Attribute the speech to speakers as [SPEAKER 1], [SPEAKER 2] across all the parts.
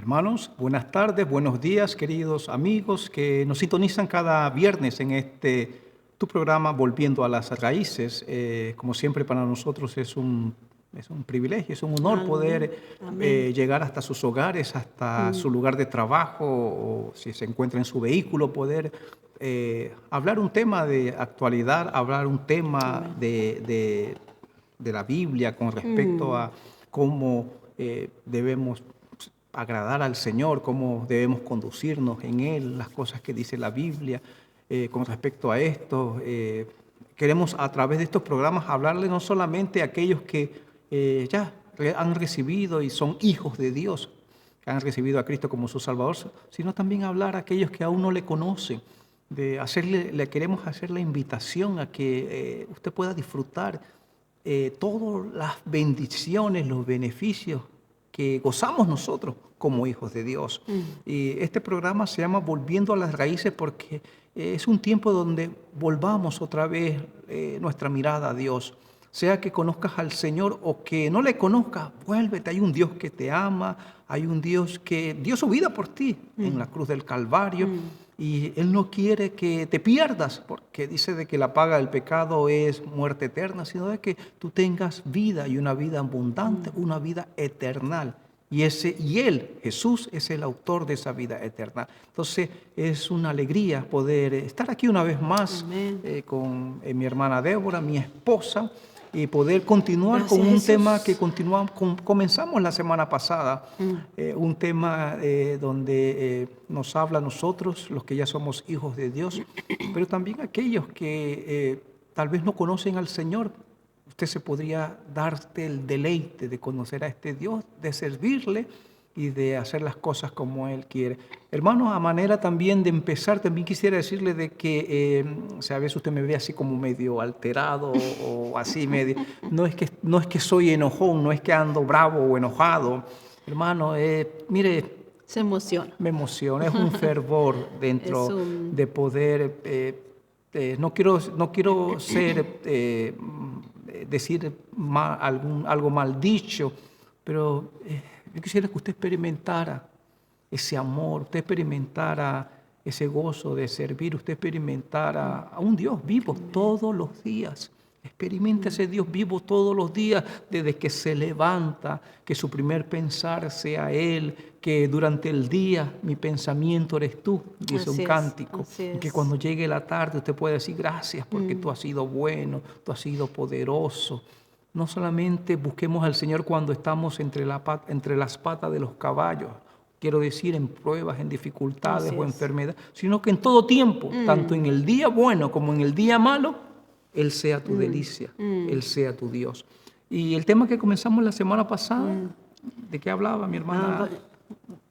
[SPEAKER 1] Hermanos, buenas tardes, buenos días, queridos amigos que nos sintonizan cada viernes en tu programa Volviendo a las Raíces. Como siempre para nosotros es un privilegio, es un honor poder llegar hasta sus hogares, hasta su lugar de trabajo, o si se encuentra en su vehículo, poder hablar un tema de actualidad, hablar un tema de la Biblia con respecto a cómo debemos agradar al Señor, cómo debemos conducirnos en Él, las cosas que dice la Biblia. Con respecto a esto, queremos a través de estos programas hablarle no solamente a aquellos que ya han recibido y son hijos de Dios, que han recibido a Cristo como su Salvador, sino también hablar a aquellos que aún no le conocen. Le queremos hacer la invitación a que usted pueda disfrutar todas las bendiciones, los beneficios que gozamos nosotros como hijos de Dios. Y este programa se llama Volviendo a las Raíces porque es un tiempo donde volvamos otra vez nuestra mirada a Dios. Sea que conozcas al Señor o que no le conozcas, vuélvete. Hay un Dios que te ama, hay un Dios que dio su vida por ti en la cruz del Calvario. Y Él no quiere que te pierdas, porque dice de que la paga del pecado es muerte eterna, sino de que tú tengas vida y una vida abundante, una vida eterna. Y Él, Jesús, es el autor de esa vida eterna. Entonces es una alegría poder estar aquí una vez más con mi hermana Débora, mi esposa, y poder continuar con un tema que comenzamos la semana pasada, un tema donde nos habla a nosotros, los que ya somos hijos de Dios, pero también aquellos que tal vez no conocen al Señor. Usted se podría darte el deleite de conocer a este Dios, de servirle y de hacer las cosas como Él quiere. Hermanos, a manera también de empezar, también quisiera decirle de que, a veces usted me ve así como medio alterado o así medio, no es que soy enojón, no es que ando bravo o enojado. Hermano, mire,
[SPEAKER 2] se emociona.
[SPEAKER 1] Me emociona, es un fervor dentro de poder, no quiero ser, decir algo mal dicho, pero yo quisiera que usted experimentara ese amor, usted experimentara ese gozo de servir, usted experimentara a un Dios vivo todos los días. Experimenta ese Dios vivo todos los días, desde que se levanta, que su primer pensar sea Él, que durante el día mi pensamiento eres tú, dice un cántico. Y que cuando llegue la tarde usted puede decir gracias porque tú has sido bueno, tú has sido poderoso. No solamente busquemos al Señor cuando estamos entre las patas de los caballos, quiero decir en pruebas, en dificultades o enfermedades, sino que en todo tiempo, tanto en el día bueno como en el día malo, Él sea tu delicia, Él sea tu Dios. Y el tema que comenzamos la semana pasada, ¿de qué hablaba mi hermana?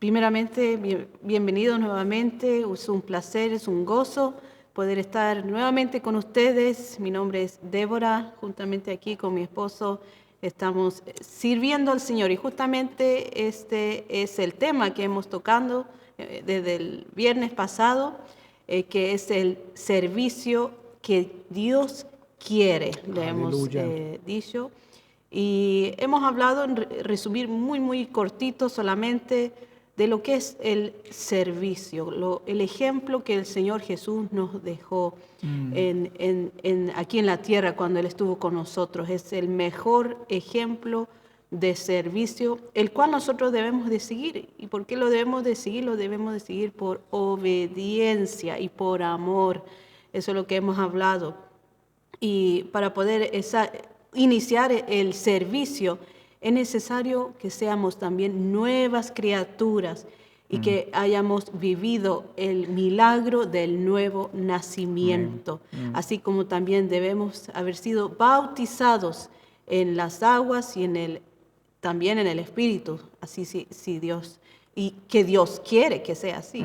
[SPEAKER 2] Primeramente, bienvenidos nuevamente, es un placer, es un gozo poder estar nuevamente con ustedes. Mi nombre es Débora, juntamente aquí con mi esposo estamos sirviendo al Señor y justamente este es el tema que hemos tocado desde el viernes pasado, que es el servicio que Dios quiere, le hemos dicho. Y hemos hablado, en resumir muy cortito solamente, de lo que es el servicio, el ejemplo que el Señor Jesús nos dejó aquí en la tierra cuando Él estuvo con nosotros. Es el mejor ejemplo de servicio, el cual nosotros debemos de seguir. ¿Y por qué lo debemos de seguir? Lo debemos de seguir por obediencia y por amor. Eso es lo que hemos hablado. Y para poder iniciar el servicio, es necesario que seamos también nuevas criaturas y que hayamos vivido el milagro del nuevo nacimiento. Así como también debemos haber sido bautizados en las aguas y también en el Espíritu, así si Dios, y que Dios quiere que sea así.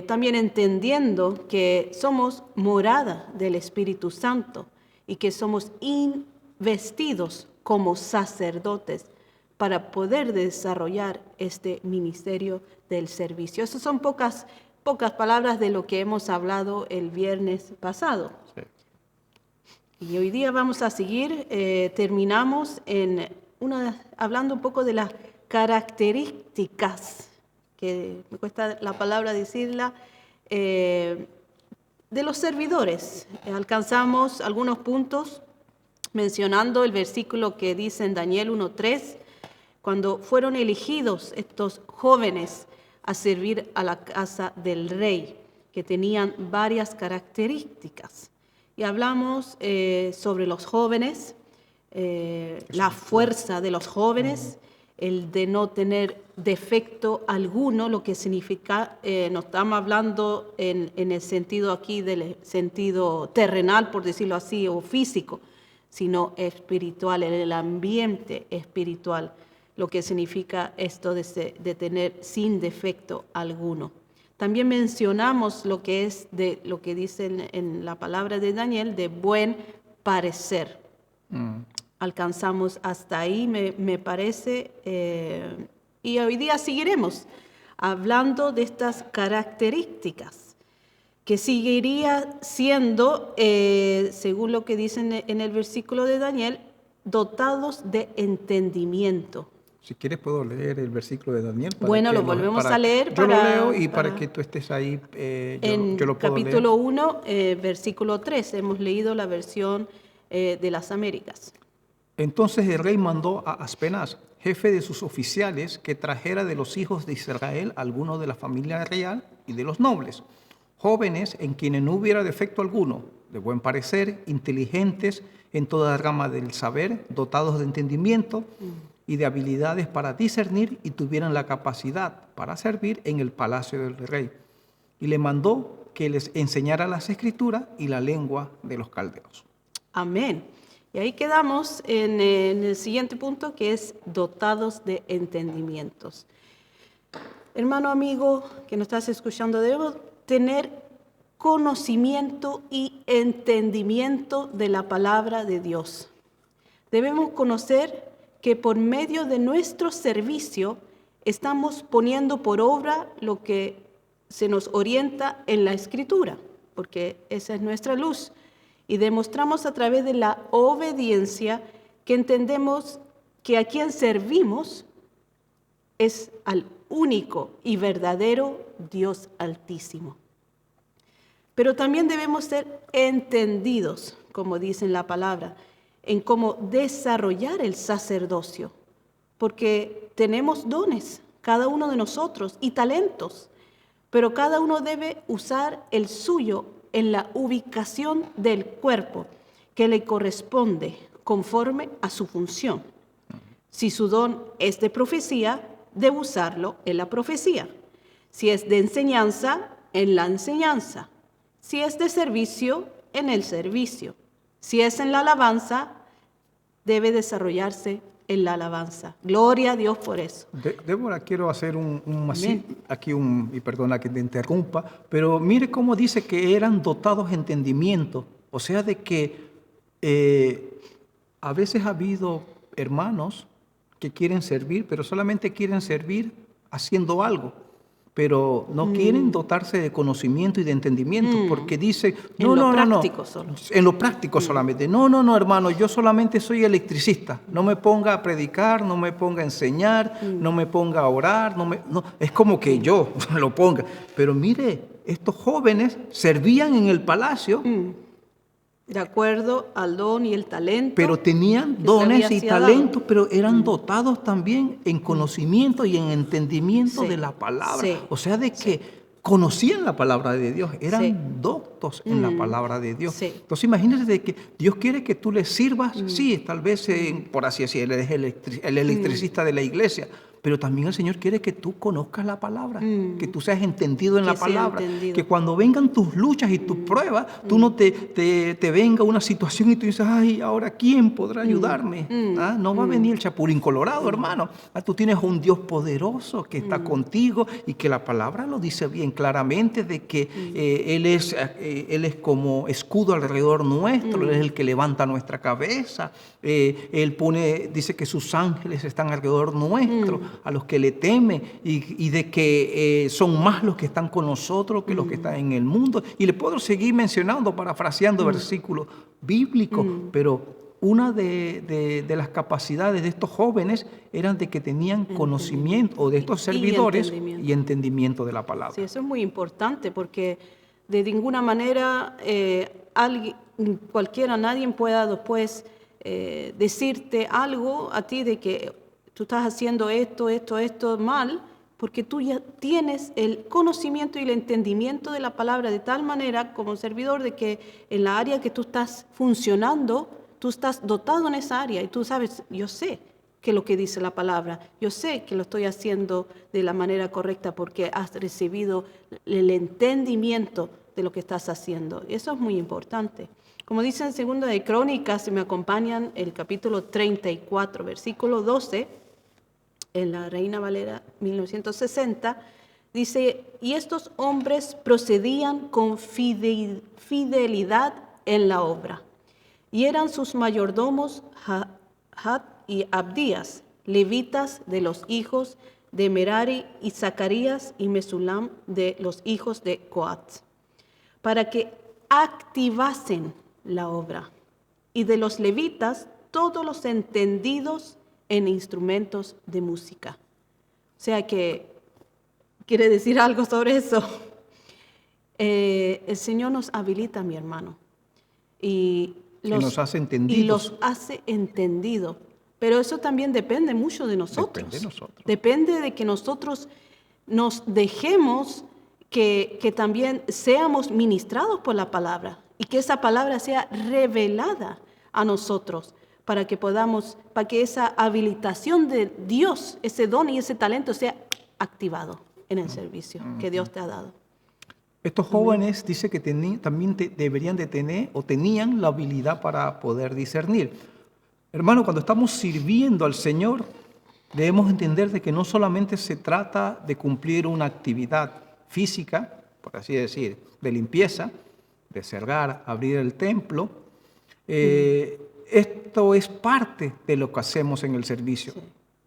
[SPEAKER 2] También entendiendo que somos morada del Espíritu Santo y que somos investidos como sacerdotes para poder desarrollar este ministerio del servicio. Esas son pocas palabras de lo que hemos hablado el viernes pasado. Sí. Y hoy día vamos a seguir, terminamos hablando un poco de la características, que me cuesta la palabra decirla, de los servidores. Alcanzamos algunos puntos mencionando el versículo que dice en Daniel 1:3, cuando fueron elegidos estos jóvenes a servir a la casa del rey, que tenían varias características. Y hablamos sobre los jóvenes, la fuerza de los jóvenes, el de no tener defecto alguno, lo que significa, no estamos hablando en el sentido aquí del sentido terrenal, por decirlo así, o físico, sino espiritual, en el ambiente espiritual, lo que significa esto de tener sin defecto alguno. También mencionamos lo que es lo que dice en la palabra de Daniel, de buen parecer. Alcanzamos hasta ahí, me parece, y hoy día seguiremos hablando de estas características, que seguiría siendo, según lo que dice en el versículo de Daniel, dotados de entendimiento.
[SPEAKER 1] Si quieres puedo leer el versículo de Daniel.
[SPEAKER 2] Bueno, lo volvemos a leer.
[SPEAKER 1] Yo lo leo y para que tú estés ahí, yo lo puedo leer.
[SPEAKER 2] Capítulo 1, versículo 3, hemos leído la versión de las Américas.
[SPEAKER 1] Entonces el rey mandó a Aspenaz, jefe de sus oficiales, que trajera de los hijos de Israel algunos de la familia real y de los nobles, jóvenes en quienes no hubiera defecto alguno, de buen parecer, inteligentes en toda rama del saber, dotados de entendimiento y de habilidades para discernir, y tuvieran la capacidad para servir en el palacio del rey. Y le mandó que les enseñara las escrituras y la lengua de los caldeos.
[SPEAKER 2] Amén. Y ahí quedamos en el siguiente punto, que es dotados de entendimientos. Hermano, amigo, que nos estás escuchando, debemos tener conocimiento y entendimiento de la palabra de Dios. Debemos conocer que por medio de nuestro servicio estamos poniendo por obra lo que se nos orienta en la Escritura, porque esa es nuestra luz. Y demostramos a través de la obediencia que entendemos que a quien servimos es al único y verdadero Dios Altísimo. Pero también debemos ser entendidos, como dice en la palabra, en cómo desarrollar el sacerdocio, porque tenemos dones, cada uno de nosotros, y talentos, pero cada uno debe usar el suyo en la ubicación del cuerpo que le corresponde conforme a su función. Si su don es de profecía, debe usarlo en la profecía. Si es de enseñanza, en la enseñanza. Si es de servicio, en el servicio. Si es en la alabanza, debe desarrollarse en la alabanza. Gloria a Dios por eso.
[SPEAKER 1] Débora, quiero hacer y perdona que te interrumpa, pero mire cómo dice que eran dotados de entendimiento. O sea, de que a veces ha habido hermanos que quieren servir, pero solamente quieren servir haciendo algo, pero no quieren dotarse de conocimiento y de entendimiento, porque dice,
[SPEAKER 2] en lo práctico solo.
[SPEAKER 1] En lo práctico solamente. No, hermano, yo solamente soy electricista. No me ponga a predicar, no me ponga a enseñar, no me ponga a orar, no, es como que yo lo ponga. Pero mire, estos jóvenes servían en el palacio.
[SPEAKER 2] De acuerdo al don y el talento.
[SPEAKER 1] Pero tenían dones y talentos, pero eran dotados también en conocimiento y en entendimiento de la palabra.
[SPEAKER 2] Sí.
[SPEAKER 1] O sea, de que conocían la palabra de Dios, eran doctos en la palabra de Dios.
[SPEAKER 2] Sí.
[SPEAKER 1] Entonces imagínate de que Dios quiere que tú le sirvas, sí, tal vez, por así decirlo, él es el electricista de la iglesia, pero también el Señor quiere que tú conozcas la palabra, que tú seas entendido en la palabra, que cuando vengan tus luchas y tus pruebas, tú no te venga una situación y tú dices, ay, ahora ¿quién podrá ayudarme? No va a venir el chapulín colorado, hermano. Tú tienes un Dios poderoso que está contigo y que la palabra lo dice bien claramente de que Él es como escudo alrededor nuestro, Él es el que levanta nuestra cabeza. Él dice que sus ángeles están alrededor nuestro, a los que le temen, y de que son más los que están con nosotros que los que están en el mundo. Y le puedo seguir mencionando, parafraseando versículos bíblicos, pero una de las capacidades de estos jóvenes eran de que tenían conocimiento, o de estos servidores, y entendimiento de la palabra.
[SPEAKER 2] Sí, eso es muy importante porque de ninguna manera nadie pueda después decirte algo a ti de que tú estás haciendo esto mal, porque tú ya tienes el conocimiento y el entendimiento de la palabra de tal manera como servidor de que en la área que tú estás funcionando, tú estás dotado en esa área y tú sabes, yo sé que lo que dice la palabra, yo sé que lo estoy haciendo de la manera correcta porque has recibido el entendimiento de lo que estás haciendo. Eso es muy importante. Como dice en 2 de Crónicas, si me acompañan, el capítulo 34, versículo 12, en la Reina Valera 1960, dice, y estos hombres procedían con fidelidad en la obra, y eran sus mayordomos Jat y Abdías, levitas de los hijos de Merari, y Zacarías y Mesulam de los hijos de Coat, para que activasen la obra, y de los levitas todos los entendidos en instrumentos de música. O sea que, ¿quiere decir algo sobre eso? El Señor nos habilita, mi hermano, y
[SPEAKER 1] nos hace entendidos.
[SPEAKER 2] Y los hace entendidos. Pero eso también depende mucho de nosotros.
[SPEAKER 1] Depende de nosotros.
[SPEAKER 2] Depende de que nosotros nos dejemos que también seamos ministrados por la palabra y que esa palabra sea revelada a nosotros para que esa habilitación de Dios, ese don y ese talento sea activado en el servicio que Dios te ha dado.
[SPEAKER 1] Estos jóvenes dice que también deberían de tener o tenían la habilidad para poder discernir. Hermano, cuando estamos sirviendo al Señor, debemos entender de que no solamente se trata de cumplir una actividad física, por así decir, de limpieza, de cerrar, abrir el templo. Esto es parte de lo que hacemos en el servicio. Sí.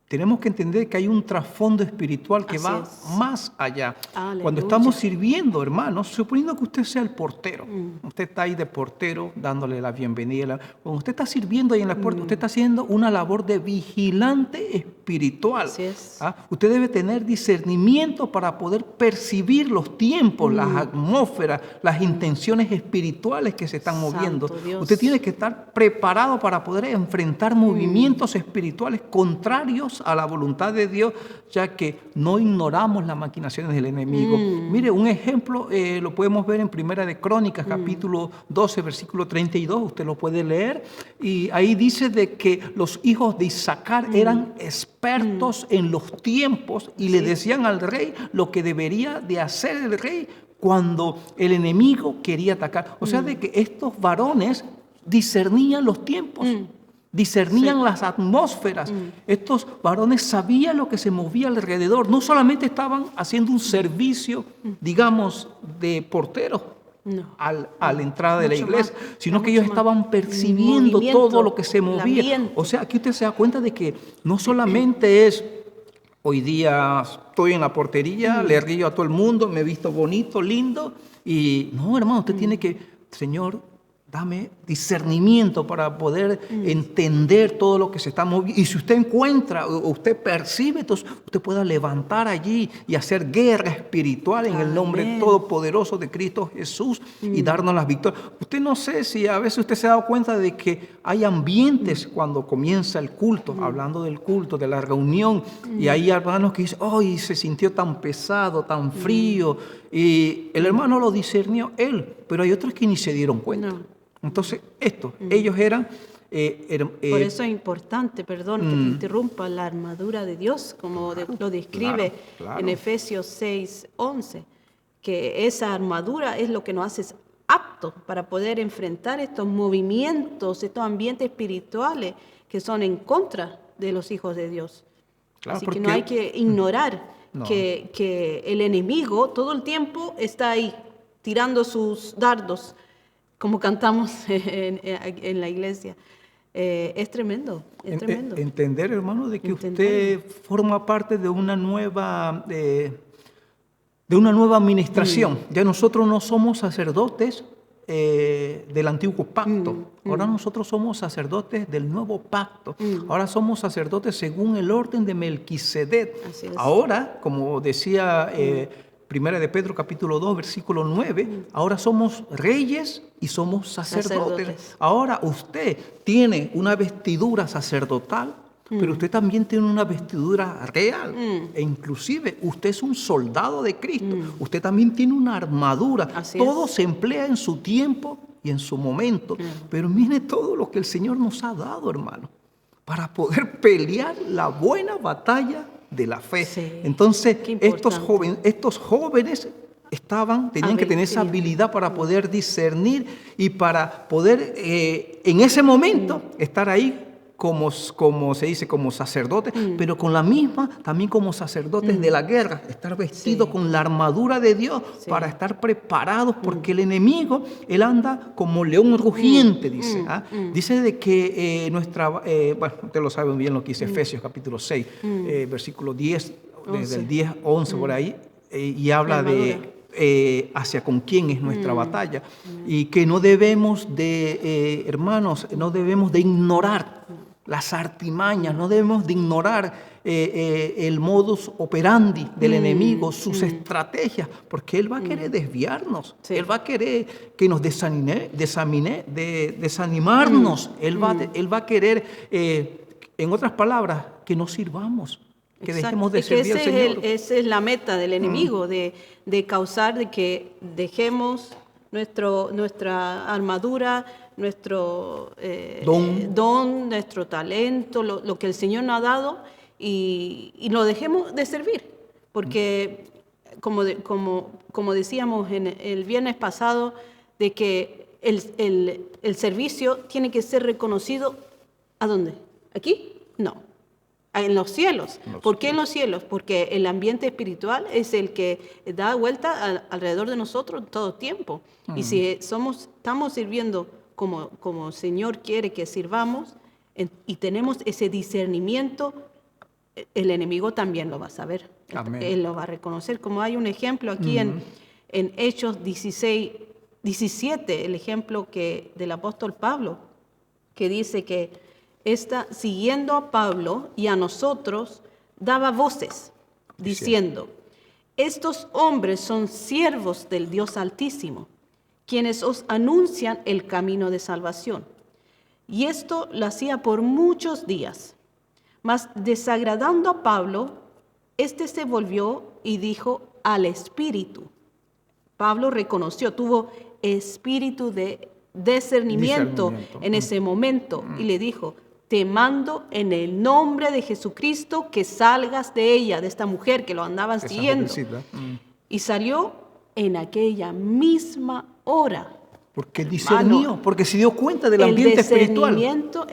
[SPEAKER 1] Tenemos que entender que hay un trasfondo espiritual que va más allá. Aleluya. Cuando estamos sirviendo, hermanos, suponiendo que usted sea el portero, usted está ahí de portero dándole la bienvenida. Cuando usted está sirviendo ahí en la puerta, usted está haciendo una labor de vigilante espiritual. Usted debe tener discernimiento para poder percibir los tiempos, las atmósferas, las intenciones espirituales que se están moviendo. Usted tiene que estar preparado para poder enfrentar movimientos espirituales contrarios a la voluntad de Dios, ya que no ignoramos las maquinaciones del enemigo. Mire, un ejemplo lo podemos ver en 1 de Crónicas, capítulo 12, versículo 32, usted lo puede leer, y ahí dice de que los hijos de Isaacar eran expertos en los tiempos y le decían al rey lo que debería de hacer el rey cuando el enemigo quería atacar. O sea, de que estos varones discernían los tiempos. Discernían las atmósferas. Estos varones sabían lo que se movía alrededor. No solamente estaban haciendo un servicio, digamos, de porteros a la entrada de la iglesia, sino que ellos estaban percibiendo todo lo que se movía. O sea, aquí usted se da cuenta de que no solamente es, hoy día estoy en la portería, le río a todo el mundo, me he visto bonito, lindo, y no, hermano, usted tiene que, Señor, dame discernimiento para poder entender todo lo que se está moviendo. Y si usted encuentra o usted percibe, entonces usted pueda levantar allí y hacer guerra espiritual en el nombre todopoderoso de Cristo Jesús y darnos las victorias. Usted no sé si a veces usted se ha dado cuenta de que hay ambientes cuando comienza el culto, hablando del culto, de la reunión, y hay hermanos que dicen, ¡ay, se sintió tan pesado, tan frío! Y el hermano lo discernió él, pero hay otros que ni se dieron cuenta. Entonces, ellos eran...
[SPEAKER 2] Por eso es importante, perdón, que te interrumpa, la armadura de Dios, como lo describe en Efesios 6:11, que esa armadura es lo que nos hace aptos para poder enfrentar estos movimientos, estos ambientes espirituales que son en contra de los hijos de Dios. Así que no hay que ignorar que el enemigo todo el tiempo está ahí, tirando sus dardos, como cantamos en la iglesia. Es tremendo, es tremendo.
[SPEAKER 1] Entender, hermano, de que usted forma parte de una nueva administración. Ya nosotros no somos sacerdotes, del antiguo pacto. Ahora nosotros somos sacerdotes del nuevo pacto. Ahora somos sacerdotes según el orden de Melquisedec.
[SPEAKER 2] Así es.
[SPEAKER 1] Ahora, como decía Primera de Pedro capítulo 2, versículo 9, ahora somos reyes y somos sacerdotes. Ahora usted tiene una vestidura sacerdotal, pero usted también tiene una vestidura real. E inclusive usted es un soldado de Cristo. Usted también tiene una armadura.
[SPEAKER 2] Así
[SPEAKER 1] todo
[SPEAKER 2] es.
[SPEAKER 1] se emplea en su tiempo y en su momento. Pero mire todo lo que el Señor nos ha dado, hermano, para poder pelear la buena batalla de la fe.
[SPEAKER 2] Sí.
[SPEAKER 1] Entonces,
[SPEAKER 2] Qué
[SPEAKER 1] estos
[SPEAKER 2] importante.
[SPEAKER 1] jóvenes tenían que tener esa habilidad para poder discernir y para poder en ese momento estar ahí como se dice, como sacerdotes, pero con la misma, también como sacerdotes de la guerra, estar vestidos con la armadura de Dios para estar preparados, porque el enemigo, él anda como león rugiente, dice. Dice de que bueno, ustedes lo saben bien lo que dice Efesios capítulo 6, versículo 10, desde el 10, 11 por ahí, y habla de hacia con quién es nuestra batalla, y que no debemos de, hermanos, no debemos de ignorar las artimañas, no debemos de ignorar el modus operandi del enemigo, sus estrategias, porque él va a querer desviarnos, él va a querer que nos desanimarnos, él va a querer, en otras palabras, que no sirvamos, que dejemos de servir al Señor.
[SPEAKER 2] Esa es la meta del enemigo, de causar de que dejemos nuestra armadura, nuestro don, nuestro talento, lo que el Señor nos ha dado, y lo dejemos de servir. Porque, como decíamos el viernes pasado, de que el servicio tiene que ser reconocido, ¿a dónde? ¿Aquí? No. En los cielos. ¿Por qué en los cielos? Porque el ambiente espiritual es el que da vuelta alrededor de nosotros todo tiempo. Y si estamos sirviendo como el Señor quiere que sirvamos, y tenemos ese discernimiento, el enemigo también lo va a saber.
[SPEAKER 1] Amén.
[SPEAKER 2] Él lo va a reconocer. Como hay un ejemplo aquí en Hechos 16, 17, el ejemplo del apóstol Pablo, que dice que siguiendo a Pablo y a nosotros, daba voces, diciendo: estos hombres son siervos del Dios Altísimo, quienes os anuncian el camino de salvación. Y esto lo hacía por muchos días. Mas desagradando a Pablo, se volvió y dijo al Espíritu. Pablo reconoció, tuvo espíritu de discernimiento en ese momento, y le dijo: te mando en el nombre de Jesucristo que salgas de ella, de esta mujer que lo andaban siguiendo. Y salió en aquella misma hora.
[SPEAKER 1] Porque discernió, porque se dio cuenta del ambiente espiritual.
[SPEAKER 2] El discernimiento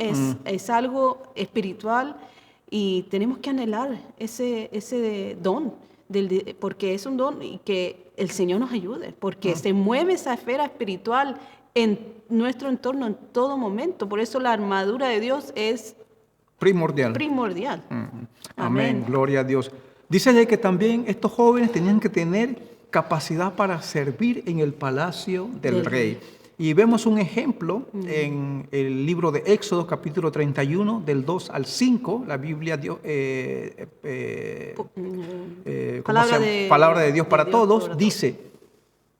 [SPEAKER 2] es algo espiritual, y tenemos que anhelar ese don, porque es un don, y que el Señor nos ayude, porque se mueve esa esfera espiritual en nuestro entorno en todo momento. Por eso la armadura de Dios es primordial.
[SPEAKER 1] Amén, gloria a Dios. Dice de que también estos jóvenes tenían que tener capacidad para servir en el palacio del rey. Y vemos un ejemplo en el libro de Éxodo, capítulo 31, del 2 al 5. La Biblia dio, Palabra de Dios para todos, dice: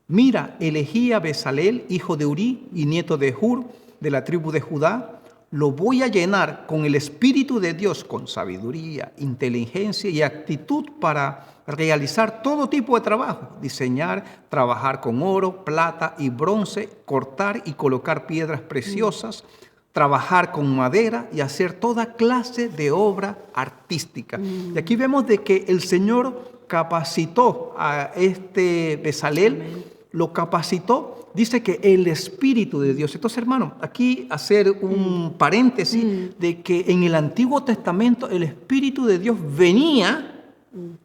[SPEAKER 1] mira, elegí a Bezalel, hijo de Urí y nieto de Hur, de la tribu de Judá. Lo voy a llenar con el Espíritu de Dios, con sabiduría, inteligencia y actitud para realizar todo tipo de trabajo: diseñar, trabajar con oro, plata y bronce, cortar y colocar piedras preciosas, trabajar con madera y hacer toda clase de obra artística. Y aquí vemos de que el Señor capacitó a Bezalel, lo capacitó. Dice que el Espíritu de Dios. Entonces, hermano, aquí hacer un paréntesis de que en el Antiguo Testamento el Espíritu de Dios venía,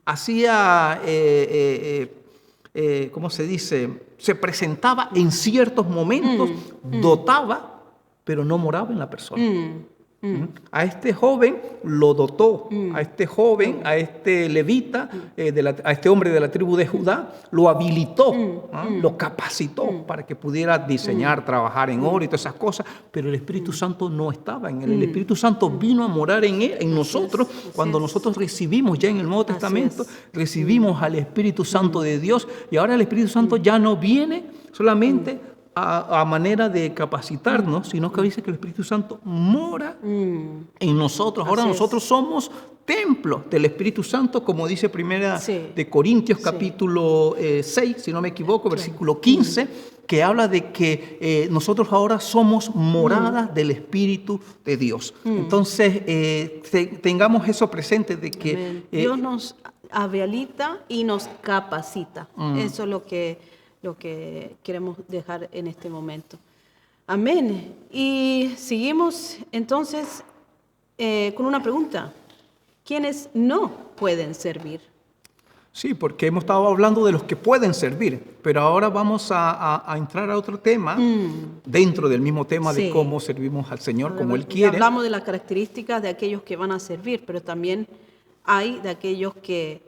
[SPEAKER 1] hacía, ¿cómo se dice? Se presentaba en ciertos momentos, dotaba, pero no moraba en la persona. A este joven lo dotó, a este joven, a este levita, a este hombre de la tribu de Judá, lo habilitó, lo capacitó para que pudiera diseñar, trabajar en oro y todas esas cosas, pero el Espíritu Santo no estaba en él. El Espíritu Santo vino a morar en él, en nosotros, cuando nosotros recibimos ya en el Nuevo Testamento, recibimos al Espíritu Santo de Dios, y ahora el Espíritu Santo ya no viene solamente a manera de capacitarnos, sino que dice que el Espíritu Santo mora en nosotros. Ahora nosotros somos templos del Espíritu Santo, como dice Primera de Corintios capítulo 6, si no me equivoco, versículo 15, que habla de que nosotros ahora somos moradas del Espíritu de Dios. Entonces, tengamos eso presente de que
[SPEAKER 2] Dios nos habilita y nos capacita. Eso es lo que queremos dejar en este momento. Amén. Y seguimos entonces con una pregunta. ¿Quiénes no pueden servir?
[SPEAKER 1] Sí, porque hemos estado hablando de los que pueden servir, pero ahora vamos a entrar a otro tema dentro del mismo tema de cómo servimos al Señor, como Él quiere.
[SPEAKER 2] Hablamos de las características de aquellos que van a servir, pero también hay de aquellos que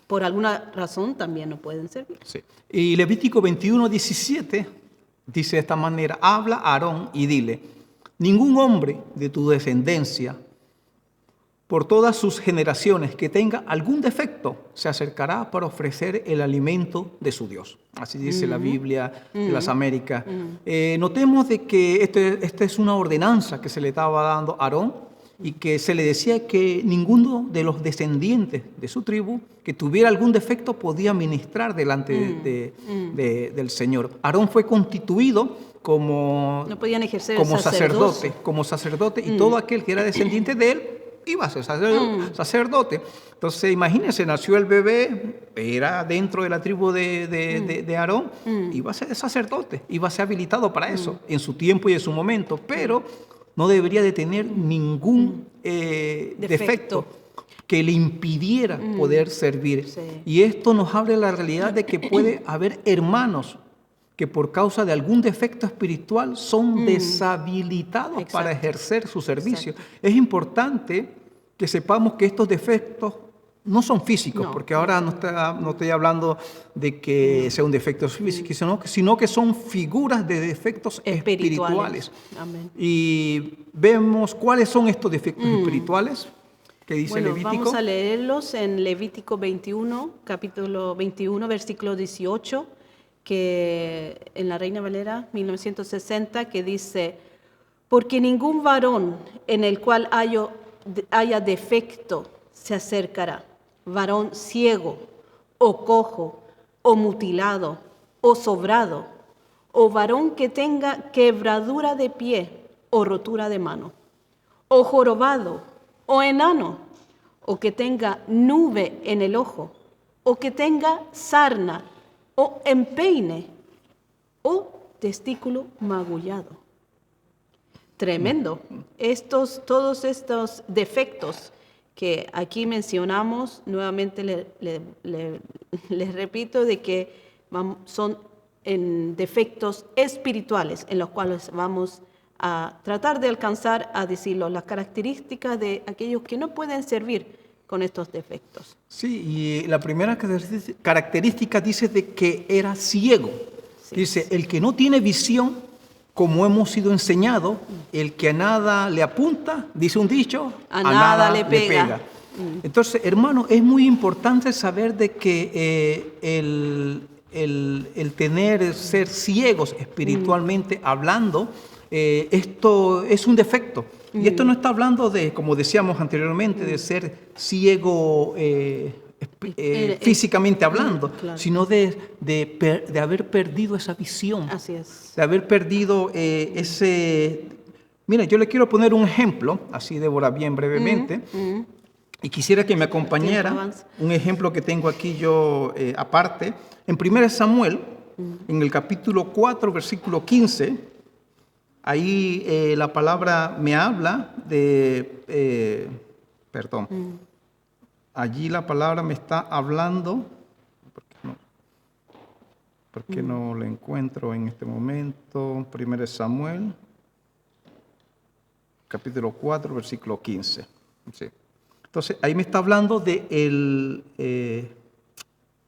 [SPEAKER 2] por alguna razón también no pueden servir.
[SPEAKER 1] Sí. Y Levítico 21:17 dice de esta manera: habla a Aarón y dile, ningún hombre de tu descendencia, por todas sus generaciones, que tenga algún defecto, se acercará para ofrecer el alimento de su Dios. Así dice la Biblia de las Américas. Notemos de que esta es una ordenanza que se le estaba dando a Aarón, y que se le decía que ninguno de los descendientes de su tribu que tuviera algún defecto podía ministrar delante del Señor. Aarón fue constituido como sacerdote, y todo aquel que era descendiente de él iba a ser sacerdote. Entonces, imagínense, nació el bebé, era dentro de la tribu de Aarón, iba a ser sacerdote, iba a ser habilitado para eso, en su tiempo y en su momento, pero no debería de tener ningún defecto que le impidiera poder servir.
[SPEAKER 2] Sí.
[SPEAKER 1] Y esto nos habla de la realidad de que puede haber hermanos que por causa de algún defecto espiritual son deshabilitados para ejercer su servicio. Es importante que sepamos que estos defectos no son físicos, porque ahora no estoy hablando de que sea un defecto físico, sino que son figuras de defectos espirituales.
[SPEAKER 2] Amén.
[SPEAKER 1] Y vemos cuáles son estos defectos espirituales que dice Levítico.
[SPEAKER 2] Vamos a leerlos en Levítico 21, capítulo 21, versículo 18, que en la Reina Valera 1960, que dice: porque ningún varón en el cual haya defecto se acercará, varón ciego, o cojo, o mutilado, o sobrado, o varón que tenga quebradura de pie, o rotura de mano, o jorobado, o enano, o que tenga nube en el ojo, o que tenga sarna, o empeine, o testículo magullado. Tremendo. Todos estos defectos que aquí mencionamos, nuevamente les repito de que son en defectos espirituales en los cuales vamos a tratar de alcanzar a decirlo, las características de aquellos que no pueden servir con estos defectos.
[SPEAKER 1] Sí, y la primera característica dice de que era ciego. Sí. Dice, el que no tiene visión, como hemos sido enseñados, el que a nada le apunta, dice un dicho,
[SPEAKER 2] a nada le pega.
[SPEAKER 1] Entonces, hermano, es muy importante saber de que ser ciegos espiritualmente hablando, esto es un defecto. Y esto no está hablando de, como decíamos anteriormente, de ser ciego físicamente hablando, claro, sino de haber perdido esa visión.
[SPEAKER 2] Así es.
[SPEAKER 1] De haber perdido ese... Mira, yo le quiero poner un ejemplo, así Débora, bien brevemente, y quisiera que me acompañara un ejemplo que tengo aquí yo aparte. En 1 Samuel, en el capítulo 4, versículo 15, ahí la palabra me habla de... Allí la palabra me está hablando... ¿Por qué no lo encuentro en este momento? 1 Samuel. capítulo 4, versículo 15. Sí. Entonces, ahí me está hablando de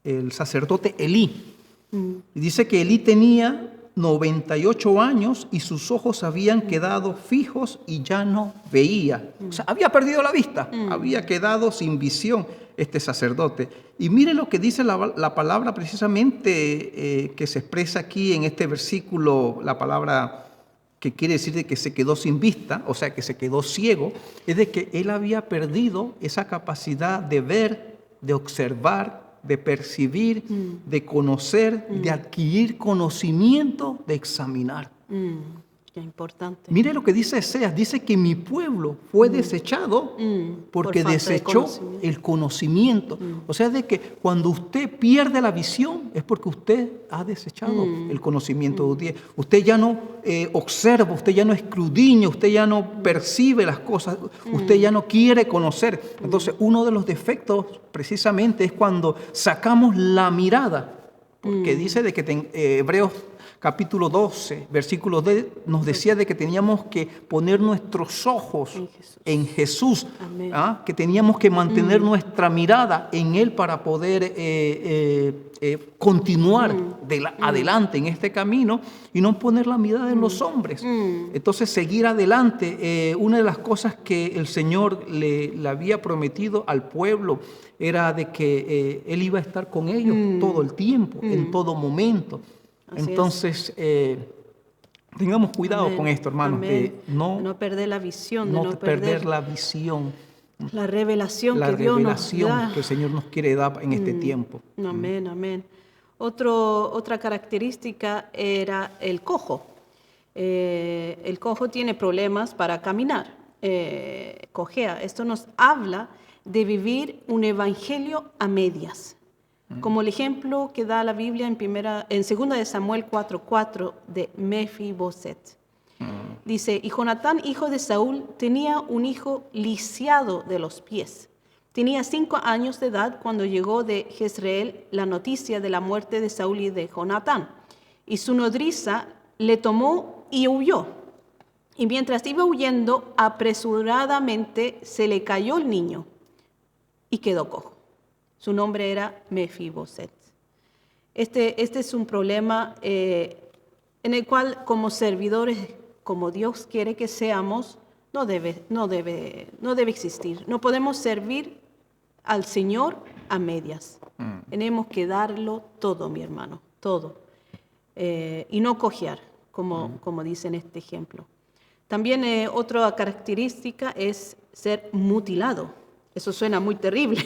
[SPEAKER 1] el sacerdote Elí. Y dice que Elí tenía 98 años y sus ojos habían quedado fijos y ya no veía. O sea, había perdido la vista, había quedado sin visión este sacerdote. Y mire lo que dice la palabra precisamente que se expresa aquí en este versículo, la palabra que quiere decir de que se quedó sin vista, o sea, que se quedó ciego, es de que él había perdido esa capacidad de ver, de observar, de percibir, de conocer, de adquirir conocimiento, de examinar.
[SPEAKER 2] Qué importante.
[SPEAKER 1] Mire lo que dice Ezeas, dice que mi pueblo fue desechado porque
[SPEAKER 2] Por falta de
[SPEAKER 1] desechó
[SPEAKER 2] conocimiento.
[SPEAKER 1] el conocimiento. O sea, de que cuando usted pierde la visión es porque usted ha desechado el conocimiento de Dios. Usted ya no observa, usted ya no escudriña, usted ya no percibe las cosas, usted ya no quiere conocer. Entonces, uno de los defectos precisamente es cuando sacamos la mirada, porque dice de que Hebreos capítulo 12, versículo 10, nos decía de que teníamos que poner nuestros ojos en Jesús, ¿ah? Que teníamos que mantener nuestra mirada en Él para poder continuar adelante en este camino y no poner la mirada en los hombres. Entonces, seguir adelante. Una de las cosas que el Señor le había prometido al pueblo era de que Él iba a estar con ellos todo el tiempo, en todo momento.
[SPEAKER 2] Así
[SPEAKER 1] entonces, tengamos cuidado con esto, hermanos, de
[SPEAKER 2] no perder la visión,
[SPEAKER 1] no
[SPEAKER 2] de no
[SPEAKER 1] perder la visión,
[SPEAKER 2] la revelación
[SPEAKER 1] la
[SPEAKER 2] que Dios nos
[SPEAKER 1] revelación
[SPEAKER 2] da.
[SPEAKER 1] que el Señor nos quiere dar en este tiempo.
[SPEAKER 2] Amén, amén. Otra característica era el cojo. El cojo tiene problemas para caminar, cojea. Esto nos habla de vivir un evangelio a medias. Como el ejemplo que da la Biblia en 2 de Samuel 4:4 de Mefiboset. Dice, y Jonatán, hijo de Saúl, tenía un hijo lisiado de los pies. Tenía 5 años de edad cuando llegó de Jezreel la noticia de la muerte de Saúl y de Jonatán. Y su nodriza le tomó y huyó. Y mientras iba huyendo, apresuradamente se le cayó el niño y quedó cojo. Su nombre era Mefiboset. Este es un problema en el cual, como servidores, como Dios quiere que seamos, no debe existir. No podemos servir al Señor a medias. Tenemos que darlo todo, mi hermano, todo. Y no cojear, como dice en este ejemplo. También otra característica es ser mutilado. Eso suena muy terrible.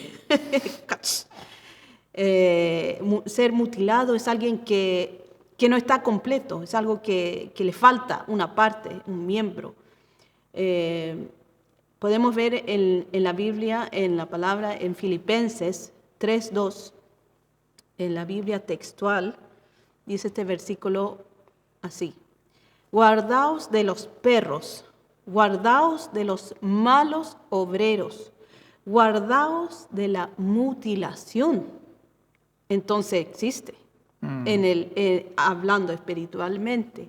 [SPEAKER 2] Ser mutilado es alguien que no está completo, es algo que le falta una parte, un miembro. Podemos ver en la Biblia, en la palabra, en Filipenses 3:2, en la Biblia textual, dice este versículo así: guardaos de los perros, guardaos de los malos obreros, guardaos de la mutilación. Entonces existe, hablando espiritualmente,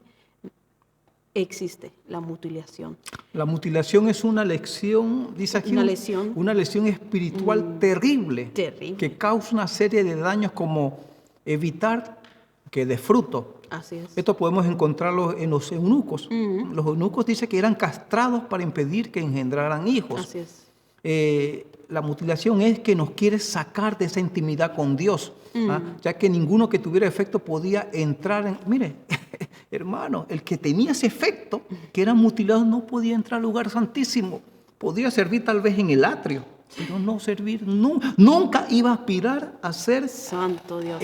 [SPEAKER 2] existe la mutilación.
[SPEAKER 1] La mutilación es una lección, dice aquí, una lesión espiritual terrible, que causa una serie de daños como evitar que dé fruto.
[SPEAKER 2] Así es.
[SPEAKER 1] Esto podemos encontrarlo en los eunucos. Los eunucos dicen que eran castrados para impedir que engendraran hijos.
[SPEAKER 2] Así es.
[SPEAKER 1] La mutilación es que nos quiere sacar de esa intimidad con Dios, ya que ninguno que tuviera efecto podía entrar en... Mire, hermano, el que tenía ese efecto, que era mutilado, no podía entrar al lugar santísimo. Podía servir tal vez en el atrio, pero no servir, nunca iba a aspirar a ser
[SPEAKER 2] Santo Dios.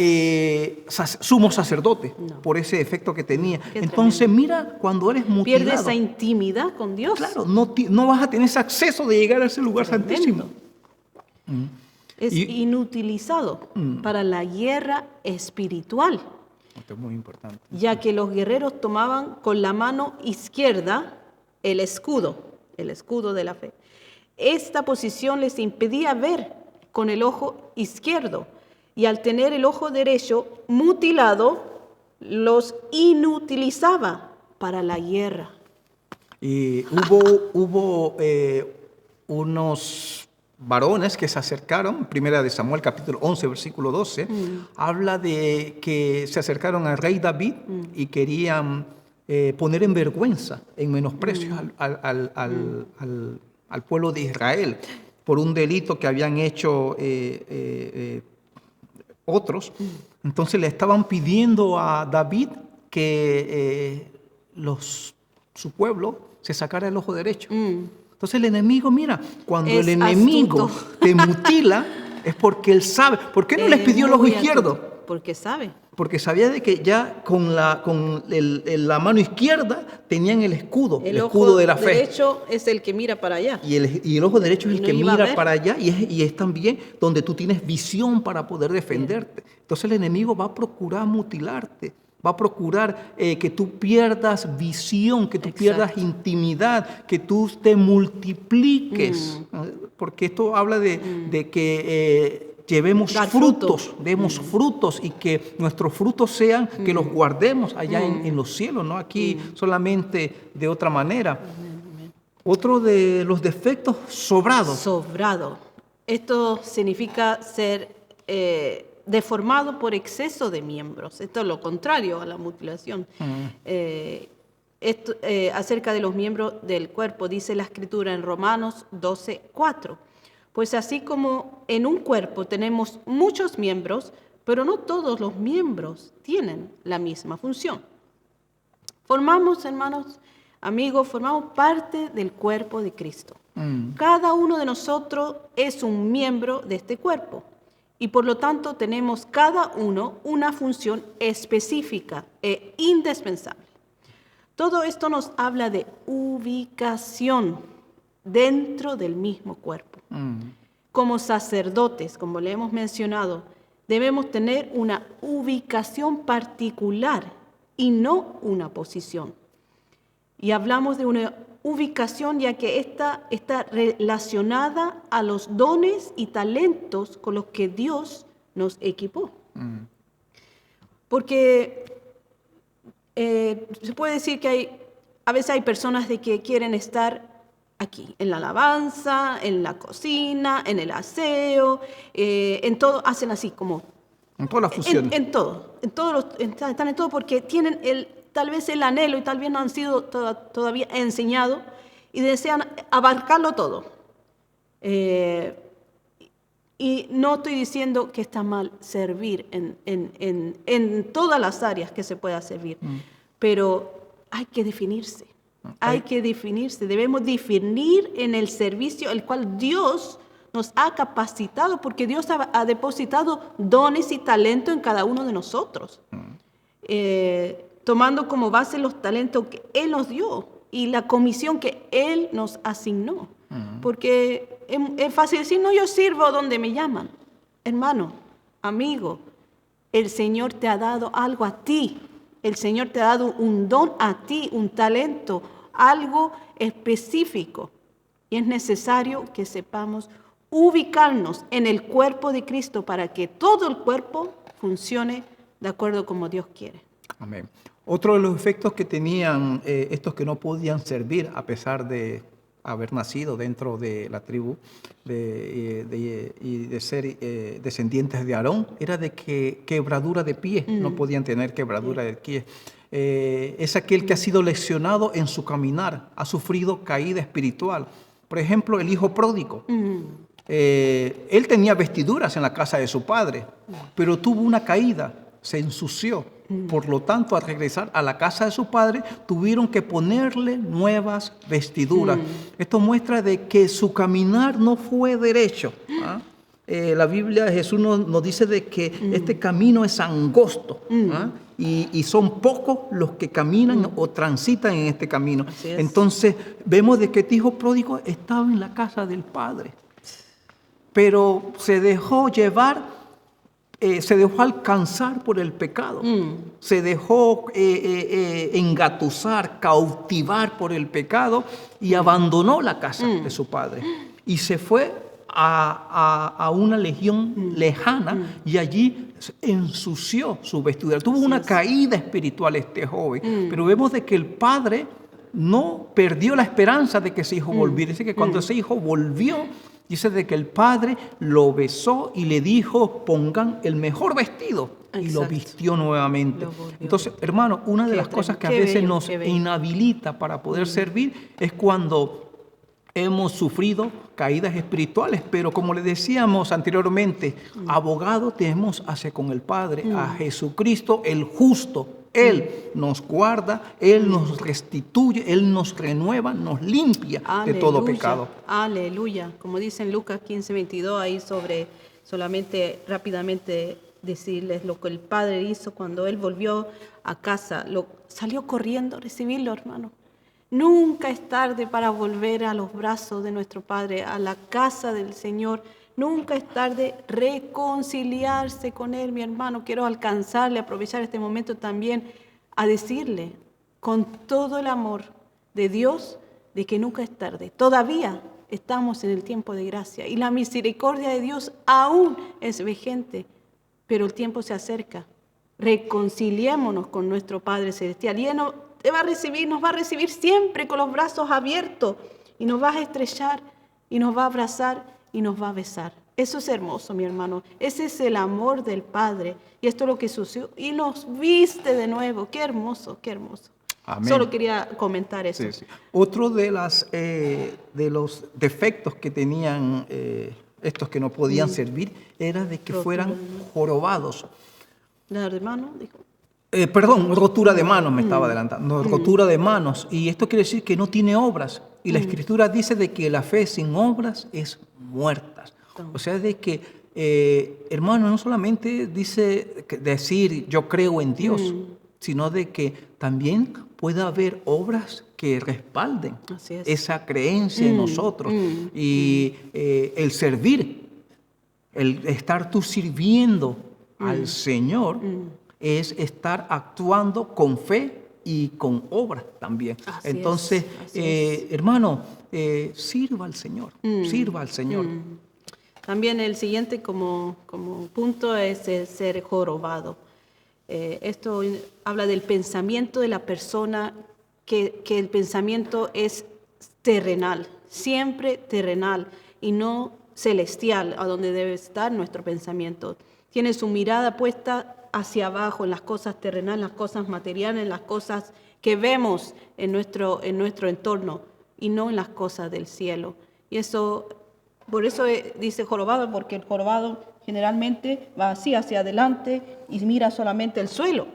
[SPEAKER 1] Sumo sacerdote,
[SPEAKER 2] No.
[SPEAKER 1] por ese efecto que tenía.
[SPEAKER 2] Qué
[SPEAKER 1] Entonces,
[SPEAKER 2] tremendo.
[SPEAKER 1] mira, cuando eres mutilado...
[SPEAKER 2] Pierde esa intimidad con Dios.
[SPEAKER 1] Claro, no vas a tener ese acceso de llegar a ese lugar
[SPEAKER 2] Tremendo.
[SPEAKER 1] santísimo.
[SPEAKER 2] Es inutilizado para la guerra espiritual,
[SPEAKER 1] Esto es muy importante.
[SPEAKER 2] ya que los guerreros tomaban con la mano izquierda el escudo de la fe. Esta posición les impedía ver con el ojo izquierdo, y al tener el ojo derecho mutilado, los inutilizaba para la guerra.
[SPEAKER 1] Y hubo unos varones que se acercaron, primera de Samuel capítulo 11, versículo 12, habla de que se acercaron al rey David y querían poner en vergüenza, en menosprecio al pueblo de Israel por un delito que habían hecho otros. Entonces le estaban pidiendo a David que su pueblo se sacara el ojo derecho. Entonces el enemigo, mira, cuando el enemigo te mutila, es porque él sabe. ¿Por qué no les pidió el ojo izquierdo?
[SPEAKER 2] Porque sabe.
[SPEAKER 1] Porque sabía de que ya con la mano izquierda tenían el escudo de la fe.
[SPEAKER 2] El ojo derecho es el que mira para allá.
[SPEAKER 1] Y el ojo derecho es el que mira para allá y es también donde tú tienes visión para poder defenderte. Entonces el enemigo va a procurar mutilarte. Va a procurar que tú pierdas visión, que tú pierdas intimidad, que tú te multipliques. Porque esto habla de que llevemos frutos, demos frutos y que nuestros frutos sean, que los guardemos allá en los cielos, no aquí solamente de otra manera. Otro de los defectos, sobrado.
[SPEAKER 2] Sobrado. Esto significa ser deformado por exceso de miembros. Esto es lo contrario a la mutilación. Acerca de los miembros del cuerpo, dice la Escritura en Romanos 12:4. Pues así como en un cuerpo tenemos muchos miembros, pero no todos los miembros tienen la misma función. Formamos, hermanos, amigos, formamos parte del cuerpo de Cristo. Cada uno de nosotros es un miembro de este cuerpo. Y por lo tanto tenemos cada uno una función específica e indispensable. Todo esto nos habla de ubicación dentro del mismo cuerpo. Como sacerdotes, como le hemos mencionado, debemos tener una ubicación particular y no una posición. Y hablamos de una ubicación ya que esta está relacionada a los dones y talentos con los que Dios nos equipó. Porque se puede decir que a veces hay personas de que quieren estar aquí, en la alabanza, en la cocina, en el aseo, en todo, hacen así como...
[SPEAKER 1] En todas las funciones.
[SPEAKER 2] Están en todo porque tienen tal vez el anhelo y tal vez no han sido todavía enseñados y desean abarcarlo todo. Y no estoy diciendo que está mal servir en todas las áreas que se pueda servir, pero hay que definirse. Hay que definirse. Debemos definir en el servicio el cual Dios nos ha capacitado, porque Dios ha depositado dones y talento en cada uno de nosotros. Tomando como base los talentos que Él nos dio y la comisión que Él nos asignó. Porque es fácil decir, no, yo sirvo donde me llaman. Hermano, amigo, el Señor te ha dado algo a ti. El Señor te ha dado un don a ti, un talento, algo específico. Y es necesario que sepamos ubicarnos en el cuerpo de Cristo para que todo el cuerpo funcione de acuerdo como Dios quiere.
[SPEAKER 1] Amén. Otro de los efectos que tenían estos que no podían servir a pesar de haber nacido dentro de la tribu y de ser descendientes de Aarón, era de que quebradura de pie, no podían tener quebradura de pie. Es aquel que ha sido lesionado en su caminar, ha sufrido caída espiritual. Por ejemplo, el hijo pródigo. Él tenía vestiduras en la casa de su padre, pero tuvo una caída, se ensució. Por lo tanto, al regresar a la casa de su padre, tuvieron que ponerle nuevas vestiduras. Esto muestra de que su caminar no fue derecho. La Biblia, Jesús nos dice de que este camino es angosto. Y son pocos los que caminan o transitan en este camino. Entonces, vemos de que este hijo pródigo estaba en la casa del padre. Pero se dejó llevar, se dejó alcanzar por el pecado, se dejó engatusar, cautivar por el pecado y abandonó la casa de su padre y se fue a una legión lejana y allí ensució su vestidura. Tuvo una caída espiritual este joven, pero vemos de que el padre no perdió la esperanza de que ese hijo volviera. Dice que cuando ese hijo volvió, dice de que el padre lo besó y le dijo, pongan el mejor vestido. Y lo
[SPEAKER 2] Exacto.
[SPEAKER 1] vistió nuevamente. Entonces, hermano, una de las cosas que a veces nos inhabilita para poder servir es cuando hemos sufrido caídas espirituales, pero como le decíamos anteriormente, abogado tenemos hacia con el Padre, a Jesucristo el justo. Él nos guarda, Él nos restituye, Él nos renueva, nos limpia de todo pecado.
[SPEAKER 2] Aleluya. Como dice en Lucas 15:22, ahí solamente rápidamente decirles lo que el Padre hizo cuando Él volvió a casa. Salió corriendo a recibirlo, hermano. Nunca es tarde para volver a los brazos de nuestro Padre, a la casa del Señor. Nunca es tarde reconciliarse con Él, mi hermano. Quiero aprovechar este momento también a decirle con todo el amor de Dios de que nunca es tarde. Todavía estamos en el tiempo de gracia y la misericordia de Dios aún es vigente, pero el tiempo se acerca. Reconciliémonos con nuestro Padre Celestial y Él nos va a recibir siempre con los brazos abiertos y nos va a estrechar y nos va a abrazar y nos va a besar. Eso es hermoso, mi hermano. Ese es el amor del Padre. Y esto es lo que sucedió. Y nos viste de nuevo. Qué hermoso, qué hermoso.
[SPEAKER 1] Amén.
[SPEAKER 2] Solo quería comentar eso.
[SPEAKER 1] Sí, sí. Otro de los defectos que tenían estos que no podían servir era de que fueran jorobados.
[SPEAKER 2] ¿La de mano? Dijo.
[SPEAKER 1] Rotura de manos, me estaba adelantando. Rotura de manos. Y esto quiere decir que no tiene obras. Y la Escritura dice de que la fe sin obras es muerta. O sea, de que, hermano, no solamente dice decir yo creo en Dios, sino de que también puede haber obras que respalden esa creencia en nosotros. Y el servir, el estar tú sirviendo al Señor, es estar actuando con fe y con obras también. Entonces, hermano, sirva al Señor, sirva al Señor.
[SPEAKER 2] También el siguiente como punto es el ser jorobado. Esto habla del pensamiento de la persona, que el pensamiento es terrenal, siempre terrenal y no celestial, a donde debe estar nuestro pensamiento. Tiene su mirada puesta hacia abajo, en las cosas terrenales, en las cosas materiales, en las cosas que vemos en nuestro entorno y no en las cosas del cielo. Y eso, por eso dice jorobado, porque el jorobado generalmente va así hacia adelante y mira solamente el suelo.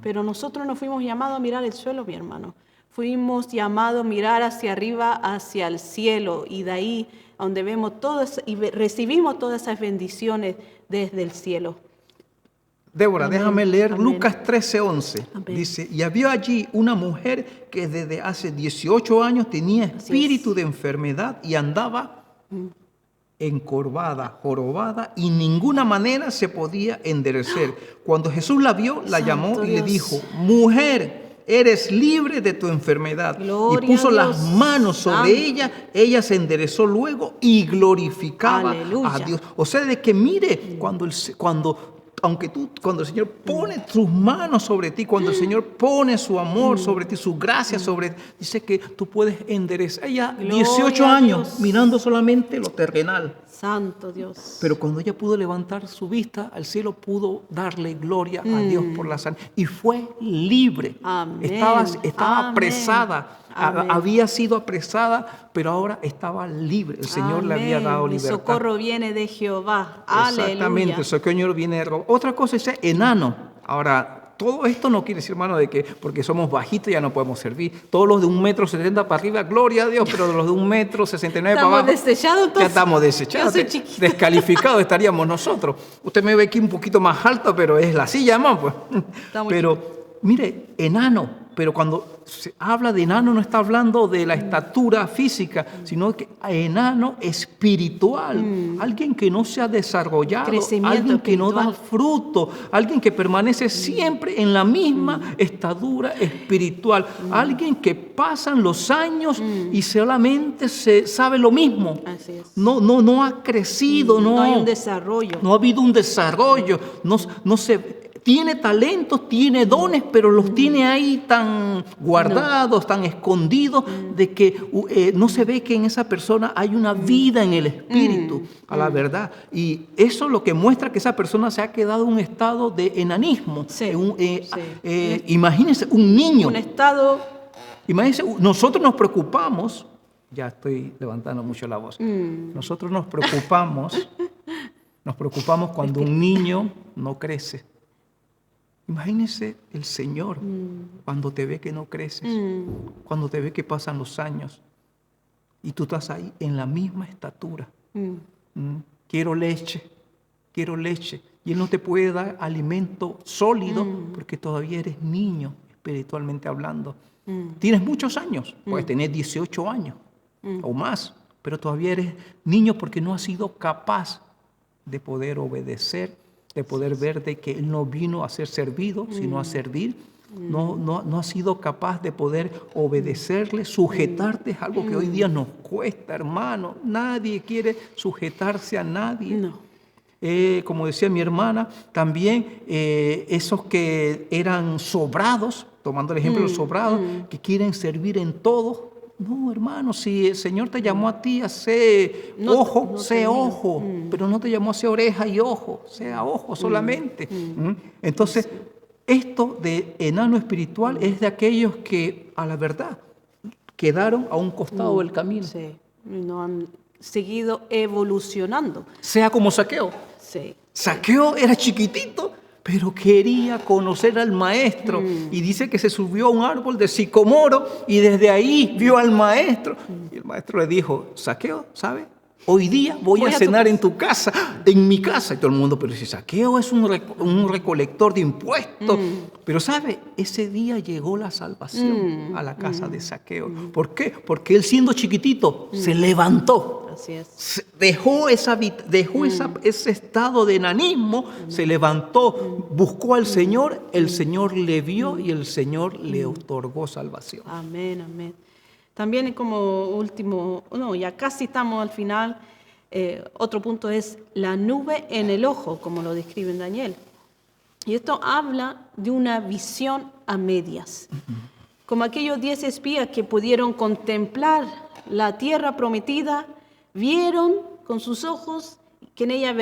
[SPEAKER 2] Pero nosotros no fuimos llamados a mirar el suelo, mi hermano. Fuimos llamados a mirar hacia arriba, hacia el cielo, y de ahí donde vemos todas y recibimos todas esas bendiciones desde el cielo.
[SPEAKER 1] Débora,
[SPEAKER 2] Amén.
[SPEAKER 1] déjame leer
[SPEAKER 2] Amén.
[SPEAKER 1] Lucas 13:11.
[SPEAKER 2] Amén.
[SPEAKER 1] Dice, y había allí una mujer que desde hace 18 años tenía espíritu de enfermedad y andaba encorvada, jorobada, y ninguna manera se podía enderecer. Cuando Jesús la vio, la
[SPEAKER 2] Santo
[SPEAKER 1] llamó y le
[SPEAKER 2] Dios.
[SPEAKER 1] dijo, mujer, eres libre de tu enfermedad.
[SPEAKER 2] Gloria
[SPEAKER 1] y puso
[SPEAKER 2] a
[SPEAKER 1] las
[SPEAKER 2] Dios.
[SPEAKER 1] manos sobre
[SPEAKER 2] Santo.
[SPEAKER 1] ella se enderezó luego y glorificaba
[SPEAKER 2] Aleluya.
[SPEAKER 1] a Dios. O sea, de que mire, cuando el Señor pone sus manos sobre ti, cuando el Señor pone su amor sobre ti, su gracia sobre ti, dice que tú puedes enderezar. Ella,
[SPEAKER 2] Gloria
[SPEAKER 1] 18
[SPEAKER 2] a
[SPEAKER 1] años,
[SPEAKER 2] Dios.
[SPEAKER 1] mirando solamente lo terrenal.
[SPEAKER 2] Santo Dios.
[SPEAKER 1] Pero cuando ella pudo levantar su vista al cielo, pudo darle gloria a Dios por la sanidad. Y fue libre.
[SPEAKER 2] Amén.
[SPEAKER 1] Estaba
[SPEAKER 2] Amén.
[SPEAKER 1] apresada.
[SPEAKER 2] Amén.
[SPEAKER 1] Había sido apresada, pero ahora estaba libre. El Señor le había dado
[SPEAKER 2] Amén.
[SPEAKER 1] libertad.
[SPEAKER 2] El socorro viene de Jehová.
[SPEAKER 1] Exactamente,
[SPEAKER 2] Aleluya.
[SPEAKER 1] el socorro viene de robo. Otra cosa es enano. Ahora, todo esto no quiere decir, hermano, de que porque somos bajitos ya no podemos servir. Todos los de 1,70 m para arriba, gloria a Dios, pero los de 1,69 m para
[SPEAKER 2] ¿Estamos
[SPEAKER 1] abajo,
[SPEAKER 2] desechados
[SPEAKER 1] ya
[SPEAKER 2] entonces?
[SPEAKER 1] estamos desechados.
[SPEAKER 2] Yo soy chiquita.
[SPEAKER 1] Descalificados estaríamos nosotros. Usted me ve aquí un poquito más alto, pero es la silla más, pues. Pero, mire, enano. Pero cuando se habla de enano no está hablando de la estatura física, sino que enano espiritual. Alguien que no se ha desarrollado,
[SPEAKER 2] Crecimiento
[SPEAKER 1] alguien que no da
[SPEAKER 2] espiritual.
[SPEAKER 1] fruto, alguien que permanece siempre en la misma estatura espiritual. Alguien que pasan los años y solamente se sabe lo mismo.
[SPEAKER 2] Así es.
[SPEAKER 1] No ha crecido,
[SPEAKER 2] No hay un desarrollo.
[SPEAKER 1] no ha habido un desarrollo, no se tiene talentos, tiene dones, pero los tiene ahí tan guardados, tan escondidos, de que no se ve que en esa persona hay una vida en el espíritu, a la verdad. Y eso lo que muestra que esa persona se ha quedado en un estado de enanismo.
[SPEAKER 2] Sí,
[SPEAKER 1] Imagínense, un niño.
[SPEAKER 2] Un estado...
[SPEAKER 1] Imagínense, nosotros nos preocupamos, ya estoy levantando mucho la voz, nosotros nos preocupamos cuando un niño no crece. Imagínese el Señor cuando te ve que no creces, cuando te ve que pasan los años y tú estás ahí en la misma estatura. Quiero leche. Y Él no te puede dar alimento sólido porque todavía eres niño, espiritualmente hablando. Tienes muchos años, puedes tener 18 años o más, pero todavía eres niño porque no has sido capaz de poder obedecer, de poder ver de que Él no vino a ser servido, sino a servir. No has sido capaz de poder obedecerle, sujetarte. Es algo que hoy día nos cuesta, hermano. Nadie quiere sujetarse a nadie.
[SPEAKER 2] No.
[SPEAKER 1] Como decía mi hermana, también esos que eran sobrados, tomando el ejemplo de los sobrados, que quieren servir en todo. No, hermano, si el Señor te llamó a ti a ser ojo, sé ojo, pero no te llamó a ser oreja y ojo, sea ojo solamente. Entonces, esto de enano espiritual es de aquellos que, a la verdad, quedaron a un costado del camino.
[SPEAKER 2] Sí, no han seguido evolucionando.
[SPEAKER 1] Sea como Zaqueo.
[SPEAKER 2] Sí.
[SPEAKER 1] Zaqueo era chiquitito, pero quería conocer al maestro. Y dice que se subió a un árbol de sicomoro y desde ahí vio al maestro. Y el maestro le dijo, Zaqueo, ¿sabe? Hoy día voy a cenar en tu casa, en mi casa. Y todo el mundo, pero si Zaqueo es un recolector de impuestos. Pero ¿sabe? Ese día llegó la salvación a la casa de Zaqueo. ¿Por qué? Porque él siendo chiquitito se levantó.
[SPEAKER 2] Así es.
[SPEAKER 1] Dejó ese estado de enanismo, se levantó, buscó al Señor, el Señor le vio y el Señor le otorgó salvación.
[SPEAKER 2] Amén, amén. También como último, ya casi estamos al final, otro punto es la nube en el ojo, como lo describe Daniel. Y esto habla de una visión a medias. Como aquellos 10 espías que pudieron contemplar la tierra prometida, vieron con sus ojos que en ella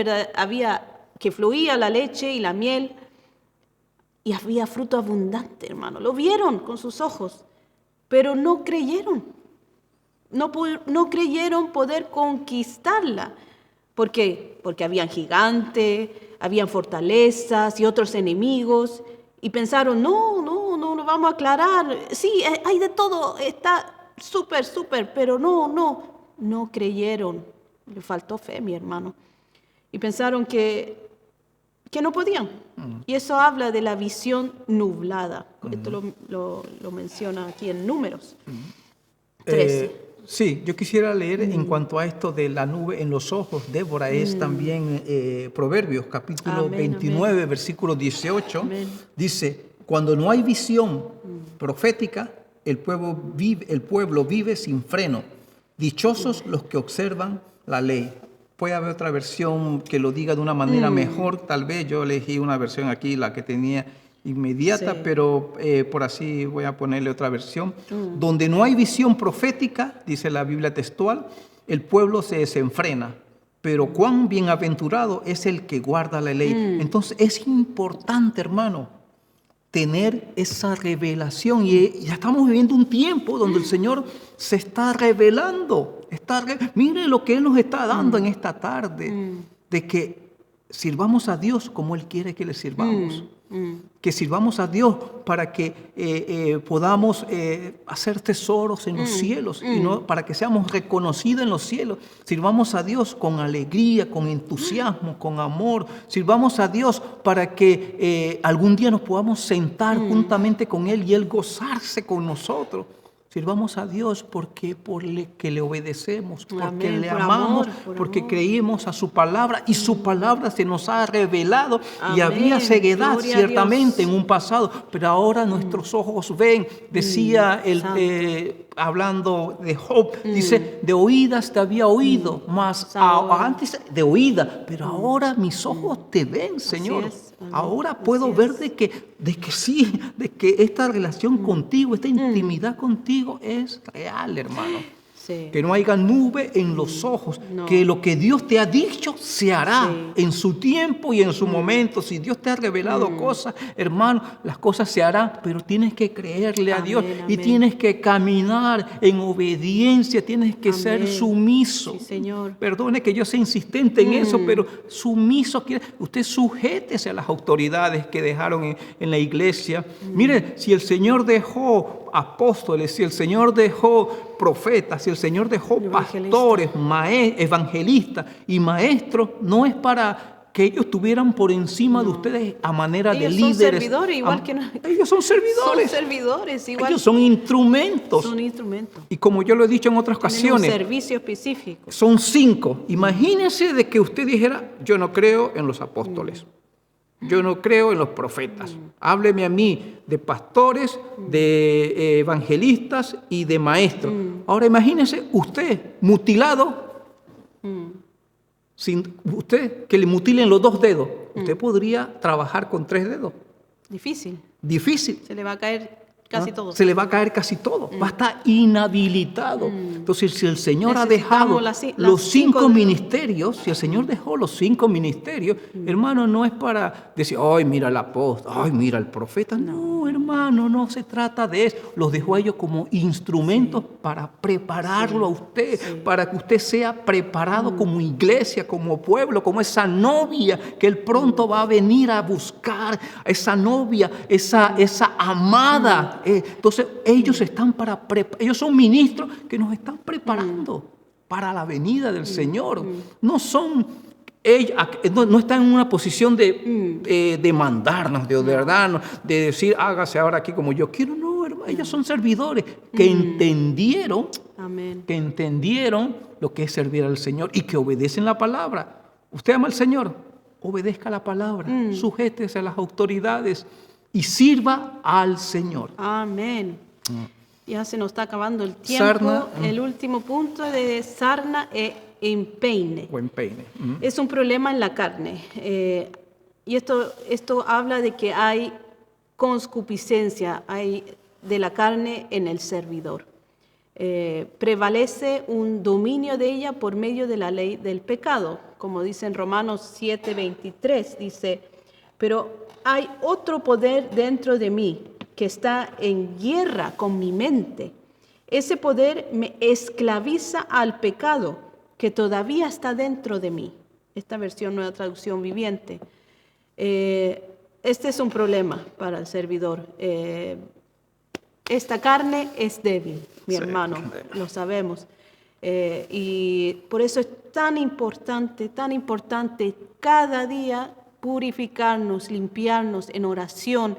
[SPEAKER 2] que fluía la leche y la miel y había fruto abundante, hermano. Lo vieron con sus ojos, pero no creyeron. No creyeron poder conquistarla. ¿Por qué? Porque habían gigantes, habían fortalezas y otros enemigos. Y pensaron, no lo vamos a aclarar. Sí, hay de todo, está súper, pero no creyeron. Le faltó fe, mi hermano. Y pensaron que no podían. Y eso habla de la visión nublada. Esto lo menciona aquí en Números 13.
[SPEAKER 1] Sí, yo quisiera leer en cuanto a esto de la nube en los ojos. Débora, es también Proverbios, capítulo 29, versículo 18. Amén. Dice, cuando no hay visión profética, el pueblo vive sin freno. Dichosos los que observan la ley. Puede haber otra versión que lo diga de una manera mejor, tal vez. Yo elegí una versión aquí, la que tenía inmediata, sí. Pero por así voy a ponerle otra versión. Donde no hay visión profética, dice la Biblia textual, el pueblo se desenfrena. Pero cuán bienaventurado es el que guarda la ley. Entonces es importante, hermano, tener esa revelación. Y ya estamos viviendo un tiempo donde el Señor se está revelando. Mire lo que Él nos está dando en esta tarde, de que sirvamos a Dios como Él quiere que le sirvamos. Que sirvamos a Dios para que podamos hacer tesoros en los cielos y no para que seamos reconocidos en los cielos. Sirvamos a Dios con alegría, con entusiasmo, con amor. Sirvamos a Dios para que algún día nos podamos sentar juntamente con Él y Él gozarse con nosotros. Sirvamos a Dios porque le obedecemos, porque Amén, le amamos, porque creímos a su palabra y su palabra se nos ha revelado. Amén. Y había ceguedad Gloria ciertamente en un pasado, pero ahora nuestros ojos ven. Decía hablando de Job, dice, de oídas te había oído, mas antes de oída, pero ahora mis ojos te ven, Señor. Ahora
[SPEAKER 2] Así
[SPEAKER 1] puedo ver
[SPEAKER 2] es.
[SPEAKER 1] de que sí, de que esta relación contigo, esta intimidad contigo es real, hermano.
[SPEAKER 2] Sí.
[SPEAKER 1] Que no haya nube en los ojos,
[SPEAKER 2] No.
[SPEAKER 1] que lo que Dios te ha dicho se hará
[SPEAKER 2] Sí.
[SPEAKER 1] en su tiempo y en su momento. Si Dios te ha revelado cosas, hermano, las cosas se harán, pero tienes que creerle a Dios
[SPEAKER 2] Amén,
[SPEAKER 1] y
[SPEAKER 2] amén.
[SPEAKER 1] tienes que caminar en obediencia, tienes que ser
[SPEAKER 2] Amén.
[SPEAKER 1] sumiso.
[SPEAKER 2] Sí, Señor.
[SPEAKER 1] Perdone que yo sea insistente en eso, pero sumiso quiere, usted sujétese a las autoridades que dejaron en la iglesia. Mire, si el Señor dejó apóstoles, si el Señor dejó profetas, si el Señor dejó
[SPEAKER 2] Evangelista.
[SPEAKER 1] pastores, evangelistas y maestros, no es para que ellos tuvieran por encima de ustedes a manera de
[SPEAKER 2] Ellos son
[SPEAKER 1] líderes.
[SPEAKER 2] servidores, igual que
[SPEAKER 1] Ellos son servidores.
[SPEAKER 2] Son servidores, igual.
[SPEAKER 1] Ellos son instrumentos.
[SPEAKER 2] Son instrumentos.
[SPEAKER 1] Y como yo lo he dicho en otras
[SPEAKER 2] Tienen un
[SPEAKER 1] ocasiones,
[SPEAKER 2] servicio específico.
[SPEAKER 1] son 5. Imagínense de que usted dijera, yo no creo en los apóstoles. Yo no creo en los profetas. Hábleme a mí de pastores, de evangelistas y de maestros. Ahora imagínese usted mutilado, sin usted que le mutilen los 2 dedos. Usted podría trabajar con 3 dedos.
[SPEAKER 2] Difícil.
[SPEAKER 1] Difícil.
[SPEAKER 2] Se le va a caer casi todo.
[SPEAKER 1] Se le va a caer casi todo. Va a estar inhabilitado. Entonces, si el Señor ha dejado
[SPEAKER 2] Necesitamos
[SPEAKER 1] los 5
[SPEAKER 2] cinco-
[SPEAKER 1] ministerios, si el Señor dejó los 5 ministerios, hermano, no es para decir, ay, mira el apóstol, ay, mira el profeta. No, hermano, no se trata de eso. Los dejó a ellos como instrumentos para prepararlo a usted, para que usted sea preparado como iglesia, como pueblo, como esa novia que Él pronto va a venir a buscar, esa novia, esa amada. Entonces, ellos están ellos son ministros que nos están preparando para la venida del Señor. No son ellos, no están en una posición de mandarnos, de ordenarnos, de decir, hágase ahora aquí como yo quiero. No, hermano, ellos son servidores que entendieron,
[SPEAKER 2] Amén.
[SPEAKER 1] que entendieron lo que es servir al Señor y que obedecen la palabra. ¿Usted ama al Señor? Obedezca la palabra, sujétese a las autoridades y sirva al Señor.
[SPEAKER 2] Amén. Ya se nos está acabando el tiempo.
[SPEAKER 1] Sarna,
[SPEAKER 2] El último punto de sarna e empeine.
[SPEAKER 1] Buen peine.
[SPEAKER 2] Es un problema en la carne. Y esto habla de que hay concupiscencia de la carne en el servidor. Prevalece un dominio de ella por medio de la ley del pecado. Como dice en Romanos 7:23, dice, pero hay otro poder dentro de mí que está en guerra con mi mente. Ese poder me esclaviza al pecado que todavía está dentro de mí. Esta versión, Nueva Traducción Viviente. Este es un problema para el servidor. Esta carne es débil, mi hermano, lo sabemos. Y por eso es tan importante cada día purificarnos, limpiarnos en oración,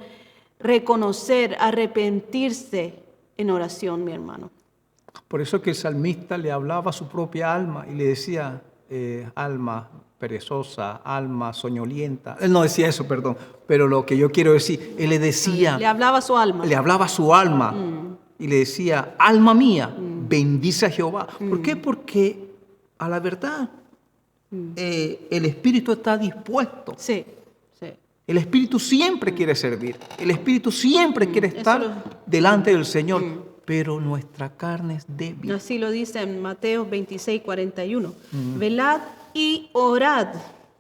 [SPEAKER 2] reconocer, arrepentirse en oración, mi hermano.
[SPEAKER 1] Por eso que el salmista le hablaba a su propia alma y le decía, alma perezosa, alma soñolienta. Él no decía eso, perdón, pero lo que yo quiero decir, él le decía...
[SPEAKER 2] Le hablaba a su alma.
[SPEAKER 1] Le hablaba a su alma y le decía, alma mía, bendice a Jehová. ¿Por qué? Porque a la verdad el espíritu está dispuesto.
[SPEAKER 2] Sí, sí.
[SPEAKER 1] El espíritu siempre quiere servir. El espíritu siempre quiere estar delante del Señor. Pero nuestra carne es débil.
[SPEAKER 2] Así lo dice en Mateo 26:41. Velad y orad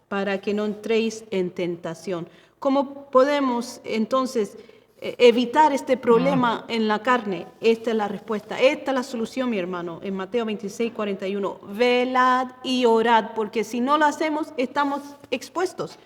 [SPEAKER 2] para que no entréis en tentación. ¿Cómo podemos entonces evitar este problema en la carne? Esta es la respuesta, esta es la solución, mi hermano, en Mateo 26:41. Velad y orad, porque si no lo hacemos, estamos expuestos.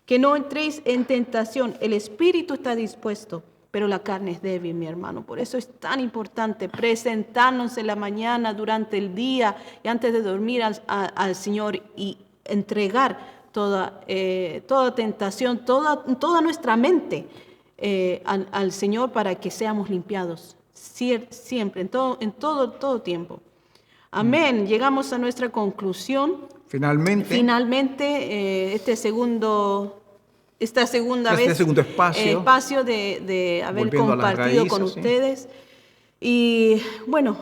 [SPEAKER 2] Que no entréis en tentación. El espíritu está dispuesto, pero la carne es débil, mi hermano. Por eso es tan importante presentarnos en la mañana, durante el día y antes de dormir al Señor y entregar toda tentación, toda nuestra mente al Señor para que seamos limpiados siempre, en todo tiempo. Amén. Llegamos a nuestra conclusión. Finalmente, esta segunda vez,
[SPEAKER 1] segundo espacio
[SPEAKER 2] de haber
[SPEAKER 1] volviendo
[SPEAKER 2] compartido
[SPEAKER 1] raíces,
[SPEAKER 2] con ustedes. Y bueno,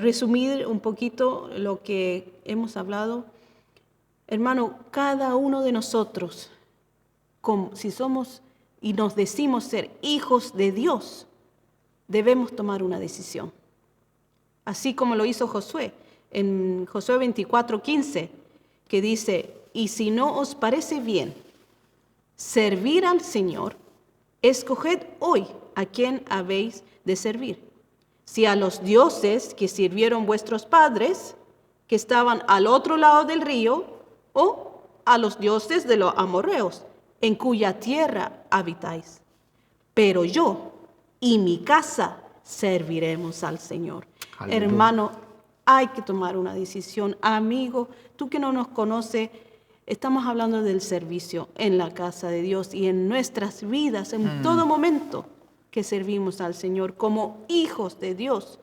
[SPEAKER 2] resumir un poquito lo que hemos hablado. Hermano, cada uno de nosotros si somos y nos decimos ser hijos de Dios, debemos tomar una decisión. Así como lo hizo Josué, en Josué 24:15, que dice, y si no os parece bien servir al Señor, escoged hoy a quién habéis de servir. Si a los dioses que sirvieron vuestros padres, que estaban al otro lado del río, o a los dioses de los amorreos, en cuya tierra habitáis. Pero yo y mi casa serviremos al Señor.
[SPEAKER 1] Aleluya.
[SPEAKER 2] Hermano, hay que tomar una decisión. Amigo, tú que no nos conoces, estamos hablando del servicio en la casa de Dios y en nuestras vidas, en todo momento que servimos al Señor como hijos de Dios.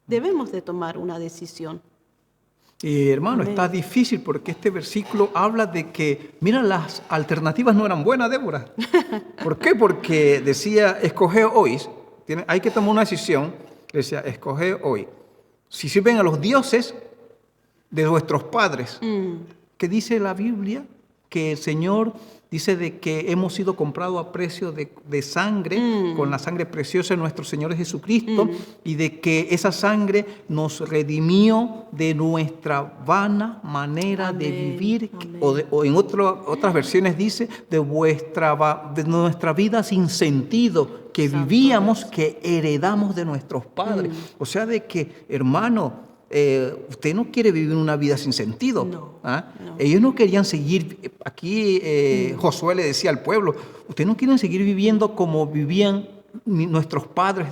[SPEAKER 2] Debemos de tomar una decisión.
[SPEAKER 1] Y hermano,
[SPEAKER 2] Amén.
[SPEAKER 1] está difícil porque este versículo habla de que, mira, las alternativas no eran buenas, Débora. ¿Por qué? Porque decía, escoge hoy. Hay que tomar una decisión. Decía, escoge hoy. Si sirven a los dioses de vuestros padres, que dice la Biblia que el Señor dice de que hemos sido comprados a precio de sangre, con la sangre preciosa de nuestro Señor Jesucristo, y de que esa sangre nos redimió de nuestra vana manera de
[SPEAKER 2] Amén,
[SPEAKER 1] vivir,
[SPEAKER 2] amén.
[SPEAKER 1] o en otras versiones dice de nuestra vida sin sentido que
[SPEAKER 2] Santo
[SPEAKER 1] vivíamos,
[SPEAKER 2] Dios.
[SPEAKER 1] que heredamos de nuestros padres. O sea, de que, hermano, usted no quiere vivir una vida sin sentido.
[SPEAKER 2] No,
[SPEAKER 1] ¿Ah?
[SPEAKER 2] no.
[SPEAKER 1] Ellos no querían seguir, aquí Josué le decía al pueblo, ustedes no quieren seguir viviendo como vivían nuestros padres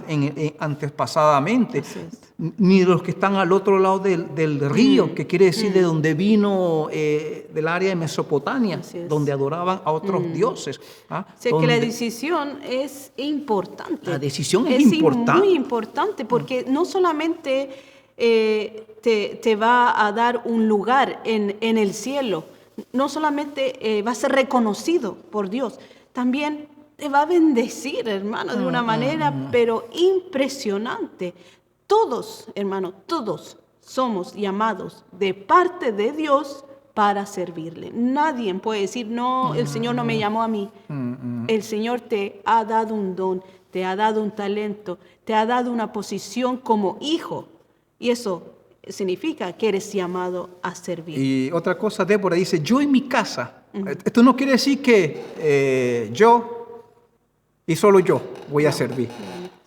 [SPEAKER 1] antepasadamente,
[SPEAKER 2] Así es.
[SPEAKER 1] ni los que están al otro lado del río, que quiere decir de donde vino, del área de Mesopotamia,
[SPEAKER 2] Así es.
[SPEAKER 1] donde adoraban a otros dioses. ¿Ah?
[SPEAKER 2] O sea que la
[SPEAKER 1] Donde-
[SPEAKER 2] decisión es importante.
[SPEAKER 1] La decisión es importante.
[SPEAKER 2] Muy importante porque no solamente te va a dar un lugar en el cielo, no solamente va a ser reconocido por Dios, también te va a bendecir, hermano, de una manera pero impresionante. Todos, hermano, todos somos llamados de parte de Dios para servirle. Nadie puede decir, no, el Señor no me llamó a mí. El Señor te ha dado un don, te ha dado un talento, te ha dado una posición como hijo. Y eso significa que eres llamado a servir.
[SPEAKER 1] Y otra cosa, Débora dice, yo en mi casa. Esto no quiere decir que yo y solo yo voy a servir.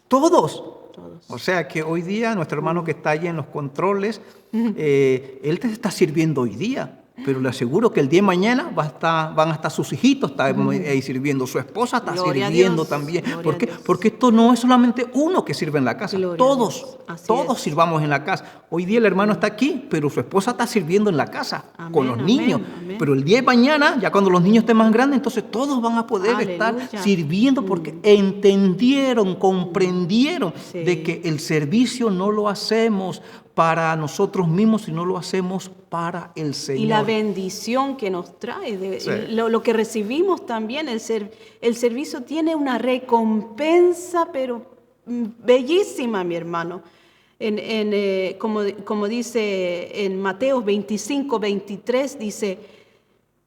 [SPEAKER 1] Todos.
[SPEAKER 2] Todos.
[SPEAKER 1] O sea que hoy día nuestro hermano que está allí en los controles, él te está sirviendo hoy día. Pero le aseguro que el día de mañana van a estar sus hijitos ahí sirviendo, su esposa está
[SPEAKER 2] Gloria a
[SPEAKER 1] sirviendo
[SPEAKER 2] Dios,
[SPEAKER 1] también.
[SPEAKER 2] gloria
[SPEAKER 1] ¿Por qué?
[SPEAKER 2] a Dios.
[SPEAKER 1] Porque esto no es solamente uno que sirve en la casa,
[SPEAKER 2] Gloria a
[SPEAKER 1] todos,
[SPEAKER 2] Dios. Así
[SPEAKER 1] todos
[SPEAKER 2] es.
[SPEAKER 1] sirvamos en la casa. Hoy día el hermano está aquí, pero su esposa está sirviendo en la casa
[SPEAKER 2] Amén,
[SPEAKER 1] con los
[SPEAKER 2] amén,
[SPEAKER 1] niños.
[SPEAKER 2] amén.
[SPEAKER 1] Pero el día de mañana, ya cuando los niños estén más grandes, entonces todos van a poder estar
[SPEAKER 2] Aleluya.
[SPEAKER 1] sirviendo porque entendieron, comprendieron
[SPEAKER 2] Sí.
[SPEAKER 1] de que el servicio no lo hacemos para nosotros mismos, sino lo hacemos para el Señor.
[SPEAKER 2] Y la bendición que nos trae,
[SPEAKER 1] Sí.
[SPEAKER 2] lo que recibimos también, el servicio tiene una recompensa, pero bellísima, mi hermano. Como dice en Mateo 25:23, dice,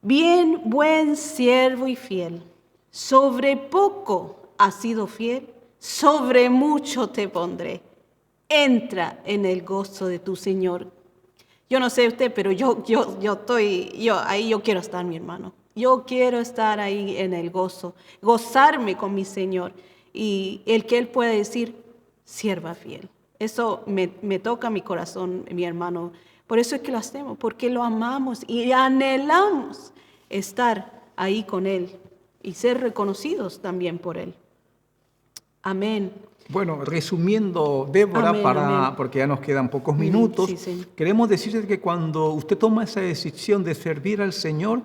[SPEAKER 2] bien, buen siervo y fiel, sobre poco has sido fiel, sobre mucho te pondré. Entra en el gozo de tu Señor. Yo no sé usted, pero yo quiero estar, mi hermano. Yo quiero estar ahí en el gozo, gozarme con mi Señor. Y el que Él pueda decir, sierva fiel. Eso me toca mi corazón, mi hermano. Por eso es que lo hacemos, porque lo amamos y anhelamos estar ahí con Él y ser reconocidos también por Él. Amén.
[SPEAKER 1] Bueno, resumiendo, Débora,
[SPEAKER 2] Amén, amén.
[SPEAKER 1] porque ya nos quedan pocos minutos,
[SPEAKER 2] sí.
[SPEAKER 1] queremos decirle que cuando usted toma esa decisión de servir al Señor,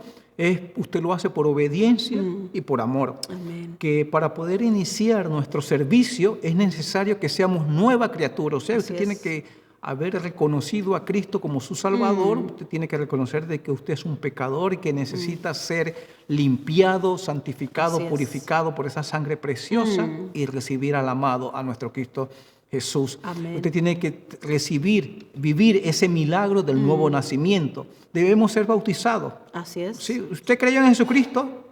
[SPEAKER 1] usted lo hace por obediencia y por amor.
[SPEAKER 2] Amén.
[SPEAKER 1] Que para poder iniciar nuestro servicio es necesario que seamos nueva criatura. O sea,
[SPEAKER 2] Así
[SPEAKER 1] usted tiene
[SPEAKER 2] es.
[SPEAKER 1] que haber reconocido a Cristo como su Salvador, usted tiene que reconocer de que usted es un pecador y que necesita ser limpiado, santificado,
[SPEAKER 2] Así es.
[SPEAKER 1] purificado por esa sangre preciosa y recibir al amado, a nuestro Cristo Jesús.
[SPEAKER 2] Amén.
[SPEAKER 1] Usted tiene que vivir ese milagro del nuevo nacimiento. Debemos ser bautizados.
[SPEAKER 2] Así es.
[SPEAKER 1] Si usted creyó en Jesucristo,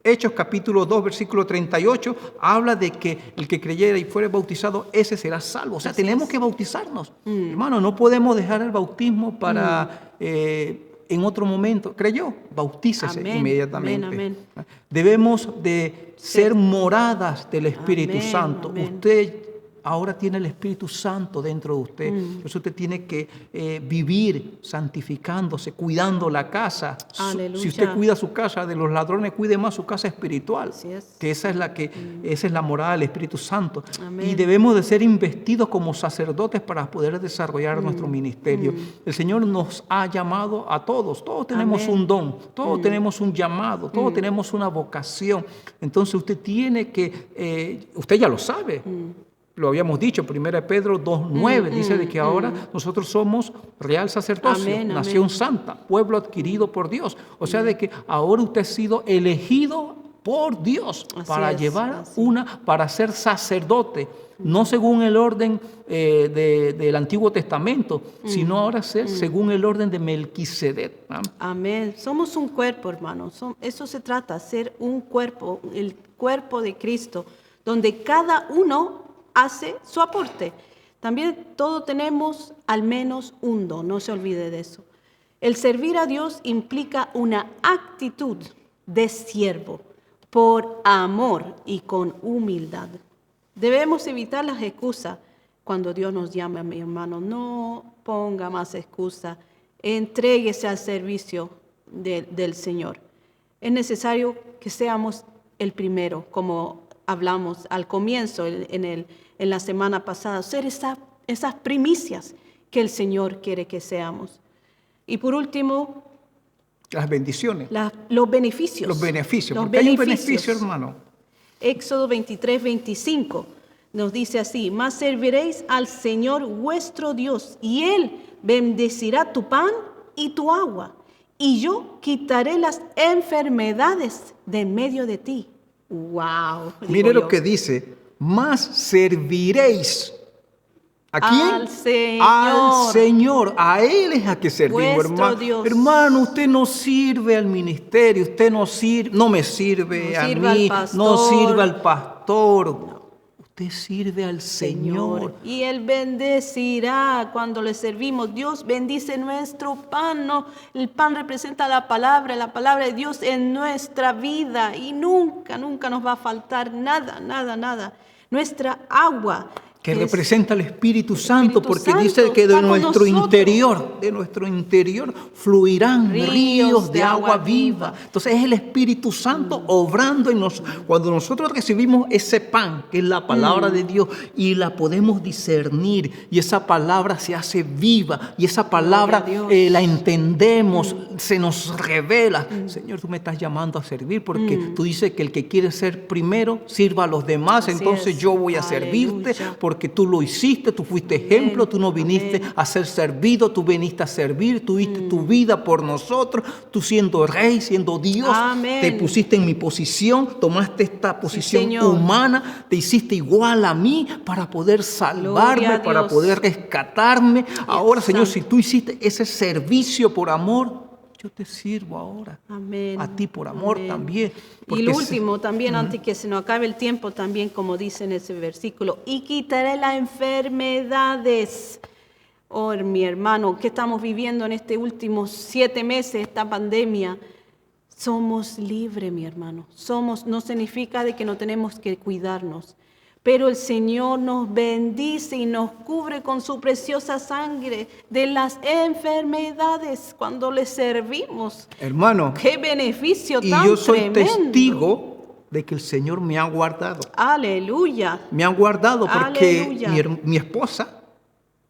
[SPEAKER 1] Hechos capítulo 2, versículo 38, habla de que el que creyera y fuere bautizado, ese será salvo. O sea,
[SPEAKER 2] Así
[SPEAKER 1] tenemos
[SPEAKER 2] es.
[SPEAKER 1] que bautizarnos. Hermano, no podemos dejar el bautismo para en otro momento. ¿Creyó? Bautícese
[SPEAKER 2] Amén,
[SPEAKER 1] inmediatamente.
[SPEAKER 2] amén,
[SPEAKER 1] Debemos de ser moradas del Espíritu
[SPEAKER 2] Amén,
[SPEAKER 1] Santo.
[SPEAKER 2] amén.
[SPEAKER 1] Usted ahora tiene el Espíritu Santo dentro de usted. Por eso usted tiene que vivir santificándose, cuidando la casa.
[SPEAKER 2] Aleluya.
[SPEAKER 1] Si usted cuida su casa de los ladrones, cuide más su casa espiritual.
[SPEAKER 2] Así es.
[SPEAKER 1] Que esa es la morada del Espíritu Santo.
[SPEAKER 2] Amén.
[SPEAKER 1] Y debemos de ser investidos como sacerdotes para poder desarrollar nuestro ministerio. El Señor nos ha llamado a todos. Todos tenemos
[SPEAKER 2] Amén.
[SPEAKER 1] un don, todos tenemos un llamado, todos tenemos una vocación. Entonces usted tiene que, usted ya lo sabe. Lo habíamos dicho, 1 Pedro 2:9, dice de que ahora nosotros somos real sacerdocio,
[SPEAKER 2] Amén,
[SPEAKER 1] nación
[SPEAKER 2] amén.
[SPEAKER 1] santa, pueblo adquirido por Dios. O sea, de que ahora usted ha sido elegido por Dios
[SPEAKER 2] Así
[SPEAKER 1] para
[SPEAKER 2] es,
[SPEAKER 1] llevar
[SPEAKER 2] así.
[SPEAKER 1] para ser sacerdote, no según el orden del Antiguo Testamento, sino ahora ser según el orden de Melquisedec. ¿Ah?
[SPEAKER 2] Amén. Somos un cuerpo, hermano. Eso se trata, ser un cuerpo, el cuerpo de Cristo, donde cada uno hace su aporte. También todos tenemos al menos un don, no se olvide de eso. El servir a Dios implica una actitud de siervo, por amor y con humildad. Debemos evitar las excusas cuando Dios nos llama, mi hermano. No ponga más excusas. Entréguese al servicio del Señor. Es necesario que seamos el primero, como hablamos al comienzo en la semana pasada, ser esas primicias que el Señor quiere que seamos. Y por último,
[SPEAKER 1] Las bendiciones,
[SPEAKER 2] los beneficios.
[SPEAKER 1] los beneficios.
[SPEAKER 2] Los
[SPEAKER 1] Porque hay un
[SPEAKER 2] beneficios.
[SPEAKER 1] beneficio, hermano.
[SPEAKER 2] Éxodo 23:25 nos dice así: mas serviréis al Señor vuestro Dios, y Él bendecirá tu pan y tu agua, y yo quitaré las enfermedades de en medio de ti. ¡Wow!
[SPEAKER 1] Mire lo que dice, más serviréis. ¿A quién?
[SPEAKER 2] Al Señor.
[SPEAKER 1] Al Señor. A Él es a que servimos,
[SPEAKER 2] Vuestro
[SPEAKER 1] hermano.
[SPEAKER 2] Dios.
[SPEAKER 1] Hermano, usted no sirve al ministerio, usted no me sirve
[SPEAKER 2] No
[SPEAKER 1] a
[SPEAKER 2] sirve al
[SPEAKER 1] mí,
[SPEAKER 2] pastor.
[SPEAKER 1] no sirve al pastor. Usted sirve al Señor.
[SPEAKER 2] Y Él bendecirá cuando le servimos. Dios bendice nuestro pan. ¿No? El pan representa la palabra de Dios en nuestra vida. Y nunca nos va a faltar nada. Nuestra agua.
[SPEAKER 1] Que
[SPEAKER 2] es
[SPEAKER 1] representa al Espíritu Santo,
[SPEAKER 2] Espíritu
[SPEAKER 1] porque
[SPEAKER 2] Santo
[SPEAKER 1] dice que
[SPEAKER 2] está con nosotros.
[SPEAKER 1] de nuestro interior fluirán ríos de agua viva. Entonces es el Espíritu Santo obrando en nosotros. Cuando nosotros recibimos ese pan, que es la palabra de Dios, y la podemos discernir, y esa palabra se hace viva, y esa palabra
[SPEAKER 2] Gloria a Dios.
[SPEAKER 1] la entendemos, se nos revela. Señor, tú me estás llamando a servir, porque tú dices que el que quiere ser primero, sirva a los demás.
[SPEAKER 2] Así
[SPEAKER 1] Entonces
[SPEAKER 2] es.
[SPEAKER 1] yo voy a servirte,
[SPEAKER 2] Aleluya.
[SPEAKER 1] porque tú lo hiciste, tú fuiste ejemplo, tú no viniste
[SPEAKER 2] Amén.
[SPEAKER 1] a ser servido, tú viniste a servir, tú diste tu vida por nosotros, tú siendo rey, siendo Dios,
[SPEAKER 2] Amén.
[SPEAKER 1] te pusiste en mi posición, tomaste esta posición
[SPEAKER 2] Señor.
[SPEAKER 1] humana, te hiciste igual a mí para poder salvarme,
[SPEAKER 2] Gloria a
[SPEAKER 1] para
[SPEAKER 2] Dios.
[SPEAKER 1] poder rescatarme. Ahora, Señor,
[SPEAKER 2] Santo.
[SPEAKER 1] si tú hiciste ese servicio por amor, yo te sirvo ahora.
[SPEAKER 2] Amén.
[SPEAKER 1] A ti por amor
[SPEAKER 2] Amén.
[SPEAKER 1] también.
[SPEAKER 2] Y
[SPEAKER 1] porque
[SPEAKER 2] lo último también, antes que se nos acabe el tiempo, también como dice en ese versículo, y quitaré las enfermedades. Oh, mi hermano, ¿qué estamos viviendo en estos últimos 7 meses, esta pandemia? Somos libres, mi hermano. No significa de que no tenemos que cuidarnos. Pero el Señor nos bendice y nos cubre con su preciosa sangre de las enfermedades cuando le servimos.
[SPEAKER 1] hermano,
[SPEAKER 2] ¡Qué beneficio
[SPEAKER 1] y
[SPEAKER 2] tan
[SPEAKER 1] yo soy
[SPEAKER 2] tremendo!
[SPEAKER 1] testigo de que el Señor me ha guardado.
[SPEAKER 2] Aleluya.
[SPEAKER 1] Me han guardado porque
[SPEAKER 2] Aleluya.
[SPEAKER 1] mi esposa,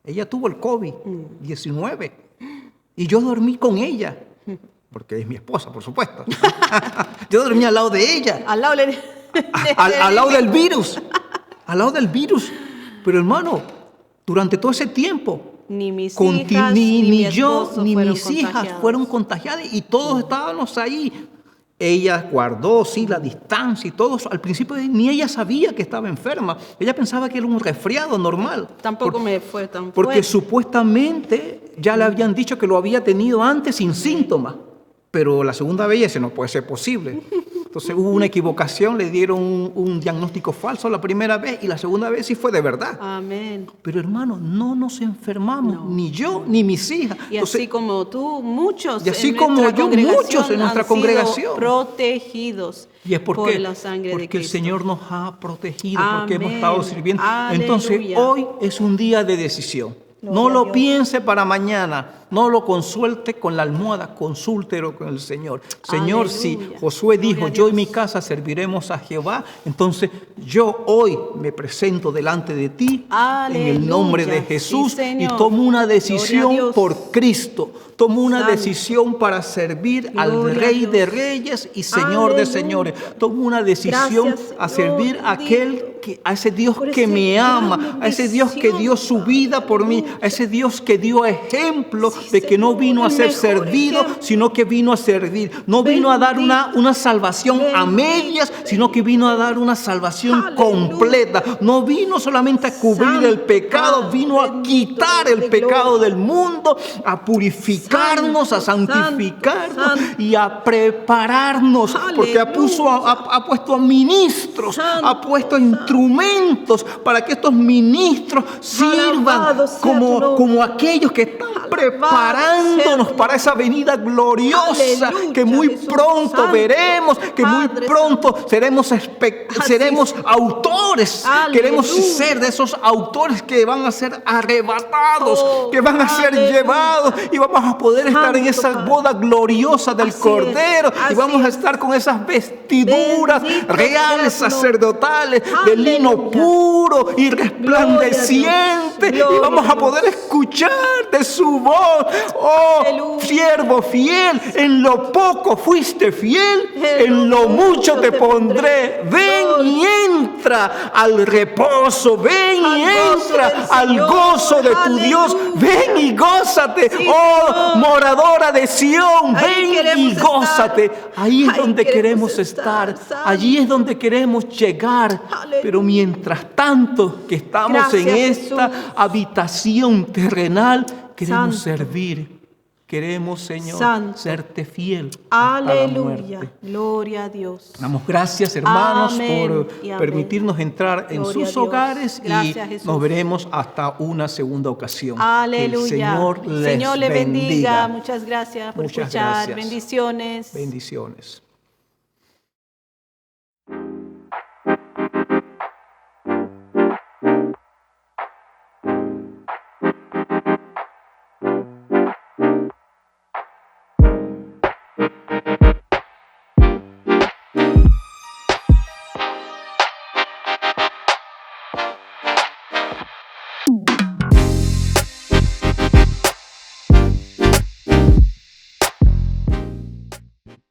[SPEAKER 1] ella tuvo el COVID-19 y yo dormí con ella, porque es mi esposa, por supuesto. Yo dormí al lado de ella,
[SPEAKER 2] Al lado
[SPEAKER 1] al lado del virus, al lado del virus. Pero hermano, durante todo ese tiempo,
[SPEAKER 2] Ni mis
[SPEAKER 1] conti-
[SPEAKER 2] hijas,
[SPEAKER 1] ni
[SPEAKER 2] mi
[SPEAKER 1] yo,
[SPEAKER 2] esposo
[SPEAKER 1] ni
[SPEAKER 2] fueron
[SPEAKER 1] mis hijas
[SPEAKER 2] contagiadas.
[SPEAKER 1] fueron contagiadas y todos estábamos ahí. Ella guardó, sí, la distancia y todo. Al principio ni ella sabía que estaba enferma. Ella pensaba que era un resfriado normal.
[SPEAKER 2] Tampoco me fue tan
[SPEAKER 1] Porque
[SPEAKER 2] fuerte.
[SPEAKER 1] supuestamente ya le habían dicho que lo había tenido antes sin síntomas. Pero la segunda vez ese no puede ser posible. Entonces hubo una equivocación, le dieron un diagnóstico falso la primera vez y la segunda vez sí fue de verdad.
[SPEAKER 2] Amén.
[SPEAKER 1] Pero hermano, no nos enfermamos,
[SPEAKER 2] No.
[SPEAKER 1] ni yo ni mis hijas.
[SPEAKER 2] Y
[SPEAKER 1] Entonces,
[SPEAKER 2] así como tú, muchos
[SPEAKER 1] y así
[SPEAKER 2] en
[SPEAKER 1] como
[SPEAKER 2] nuestra
[SPEAKER 1] yo,
[SPEAKER 2] congregación
[SPEAKER 1] muchos en nuestra
[SPEAKER 2] han sido
[SPEAKER 1] congregación.
[SPEAKER 2] protegidos
[SPEAKER 1] ¿Y es por
[SPEAKER 2] por
[SPEAKER 1] qué?
[SPEAKER 2] la sangre de
[SPEAKER 1] Porque el
[SPEAKER 2] Cristo.
[SPEAKER 1] Señor nos ha protegido, porque hemos
[SPEAKER 2] Amén.
[SPEAKER 1] estado sirviendo. Entonces
[SPEAKER 2] Aleluya.
[SPEAKER 1] hoy es un día de decisión.
[SPEAKER 2] Gloria
[SPEAKER 1] No
[SPEAKER 2] a
[SPEAKER 1] lo
[SPEAKER 2] Dios.
[SPEAKER 1] piense para mañana, no lo consulte con la almohada, consúltelo con el Señor. Señor,
[SPEAKER 2] Aleluya.
[SPEAKER 1] si Josué
[SPEAKER 2] Gloria
[SPEAKER 1] dijo,
[SPEAKER 2] a
[SPEAKER 1] yo y
[SPEAKER 2] Dios.
[SPEAKER 1] mi casa serviremos a Jehová, entonces yo hoy me presento delante de ti en el
[SPEAKER 2] Aleluya.
[SPEAKER 1] nombre de
[SPEAKER 2] Sí,
[SPEAKER 1] Jesús y
[SPEAKER 2] Señor.
[SPEAKER 1] tomo una
[SPEAKER 2] Gloria a
[SPEAKER 1] decisión
[SPEAKER 2] Dios.
[SPEAKER 1] por Cristo. Tomo una
[SPEAKER 2] Santo.
[SPEAKER 1] decisión para servir al
[SPEAKER 2] Gloria a
[SPEAKER 1] Rey de
[SPEAKER 2] Dios.
[SPEAKER 1] Reyes y Señor de
[SPEAKER 2] Aleluya.
[SPEAKER 1] Señores. Tomo una decisión
[SPEAKER 2] Gracias,
[SPEAKER 1] a
[SPEAKER 2] Señor,
[SPEAKER 1] servir a aquel a ese Dios
[SPEAKER 2] por
[SPEAKER 1] que
[SPEAKER 2] esa
[SPEAKER 1] me
[SPEAKER 2] gran
[SPEAKER 1] ama, a ese Dios que dio su
[SPEAKER 2] bendición,
[SPEAKER 1] vida por mí,
[SPEAKER 2] aleluya.
[SPEAKER 1] a ese Dios que dio ejemplo
[SPEAKER 2] Sí,
[SPEAKER 1] de que no
[SPEAKER 2] Señor,
[SPEAKER 1] vino a
[SPEAKER 2] el
[SPEAKER 1] ser
[SPEAKER 2] mejor
[SPEAKER 1] servido,
[SPEAKER 2] ejemplo.
[SPEAKER 1] sino que vino a servir. No vino a dar una salvación a
[SPEAKER 2] Bendito,
[SPEAKER 1] medias, sino que vino a dar una salvación
[SPEAKER 2] Aleluya.
[SPEAKER 1] completa. No vino solamente a cubrir
[SPEAKER 2] Santo
[SPEAKER 1] el pecado,
[SPEAKER 2] Padre,
[SPEAKER 1] vino a
[SPEAKER 2] bendito
[SPEAKER 1] quitar
[SPEAKER 2] Dios
[SPEAKER 1] el
[SPEAKER 2] de
[SPEAKER 1] pecado
[SPEAKER 2] gloria.
[SPEAKER 1] del mundo, a purificarnos, a
[SPEAKER 2] Santo,
[SPEAKER 1] santificarnos
[SPEAKER 2] santo.
[SPEAKER 1] y a prepararnos, porque ha puesto a ministros,
[SPEAKER 2] Santo,
[SPEAKER 1] ha puesto
[SPEAKER 2] santo.
[SPEAKER 1] instrumentos para que estos ministros sirvan
[SPEAKER 2] Alabado sea tu
[SPEAKER 1] como
[SPEAKER 2] nombre.
[SPEAKER 1] aquellos que están
[SPEAKER 2] Alabado
[SPEAKER 1] preparándonos
[SPEAKER 2] sea tu
[SPEAKER 1] para esa venida gloriosa
[SPEAKER 2] Aleluya,
[SPEAKER 1] que muy
[SPEAKER 2] Jesús
[SPEAKER 1] pronto
[SPEAKER 2] Santo.
[SPEAKER 1] veremos, que muy
[SPEAKER 2] Padre
[SPEAKER 1] pronto seremos
[SPEAKER 2] Así
[SPEAKER 1] autores.
[SPEAKER 2] Aleluya.
[SPEAKER 1] Queremos ser de esos autores que van a ser arrebatados,
[SPEAKER 2] Oh,
[SPEAKER 1] que van a ser
[SPEAKER 2] aleluya.
[SPEAKER 1] llevados y vamos a poder estar en
[SPEAKER 2] Santo
[SPEAKER 1] esa
[SPEAKER 2] Padre.
[SPEAKER 1] boda gloriosa del
[SPEAKER 2] Así es,
[SPEAKER 1] Cordero y
[SPEAKER 2] así
[SPEAKER 1] vamos a
[SPEAKER 2] es.
[SPEAKER 1] estar con esas vestiduras
[SPEAKER 2] Bendito
[SPEAKER 1] reales
[SPEAKER 2] sea tu nombre.
[SPEAKER 1] sacerdotales de lino
[SPEAKER 2] Aleluya.
[SPEAKER 1] puro y resplandeciente
[SPEAKER 2] Gloria a Dios.
[SPEAKER 1] y vamos a
[SPEAKER 2] Gloria a
[SPEAKER 1] poder
[SPEAKER 2] Dios.
[SPEAKER 1] escuchar de su voz. Oh,
[SPEAKER 2] Aleluya.
[SPEAKER 1] siervo fiel, en lo poco fuiste fiel, en lo mucho te pondré. Ven y entra al reposo, ven y
[SPEAKER 2] Al gozo
[SPEAKER 1] entra
[SPEAKER 2] del
[SPEAKER 1] al
[SPEAKER 2] Señor.
[SPEAKER 1] gozo de tu
[SPEAKER 2] Aleluya.
[SPEAKER 1] Dios. Ven y gózate,
[SPEAKER 2] Sí,
[SPEAKER 1] oh
[SPEAKER 2] Señor.
[SPEAKER 1] moradora de Sión,
[SPEAKER 2] Ahí
[SPEAKER 1] ven y
[SPEAKER 2] queremos
[SPEAKER 1] gózate.
[SPEAKER 2] estar.
[SPEAKER 1] Ahí es
[SPEAKER 2] Ahí
[SPEAKER 1] donde queremos
[SPEAKER 2] queremos
[SPEAKER 1] estar,
[SPEAKER 2] estar.
[SPEAKER 1] allí es donde queremos llegar.
[SPEAKER 2] Aleluya.
[SPEAKER 1] Pero mientras tanto que estamos
[SPEAKER 2] Gracias,
[SPEAKER 1] en esta
[SPEAKER 2] Jesús.
[SPEAKER 1] habitación terrenal, queremos
[SPEAKER 2] Santo.
[SPEAKER 1] servir. Queremos, Señor,
[SPEAKER 2] Santo.
[SPEAKER 1] serte fiel hasta la
[SPEAKER 2] Aleluya.
[SPEAKER 1] muerte.
[SPEAKER 2] Gloria a Dios.
[SPEAKER 1] Damos gracias, hermanos,
[SPEAKER 2] Amén
[SPEAKER 1] por
[SPEAKER 2] y amén.
[SPEAKER 1] permitirnos entrar en
[SPEAKER 2] Gloria a
[SPEAKER 1] sus
[SPEAKER 2] Dios.
[SPEAKER 1] hogares
[SPEAKER 2] Gracias,
[SPEAKER 1] y
[SPEAKER 2] Jesús.
[SPEAKER 1] nos veremos hasta una segunda ocasión.
[SPEAKER 2] Aleluya.
[SPEAKER 1] Que el Señor les
[SPEAKER 2] le bendiga.
[SPEAKER 1] bendiga.
[SPEAKER 2] Muchas gracias por
[SPEAKER 1] Muchas
[SPEAKER 2] escuchar.
[SPEAKER 1] gracias.
[SPEAKER 2] Bendiciones.
[SPEAKER 1] Bendiciones.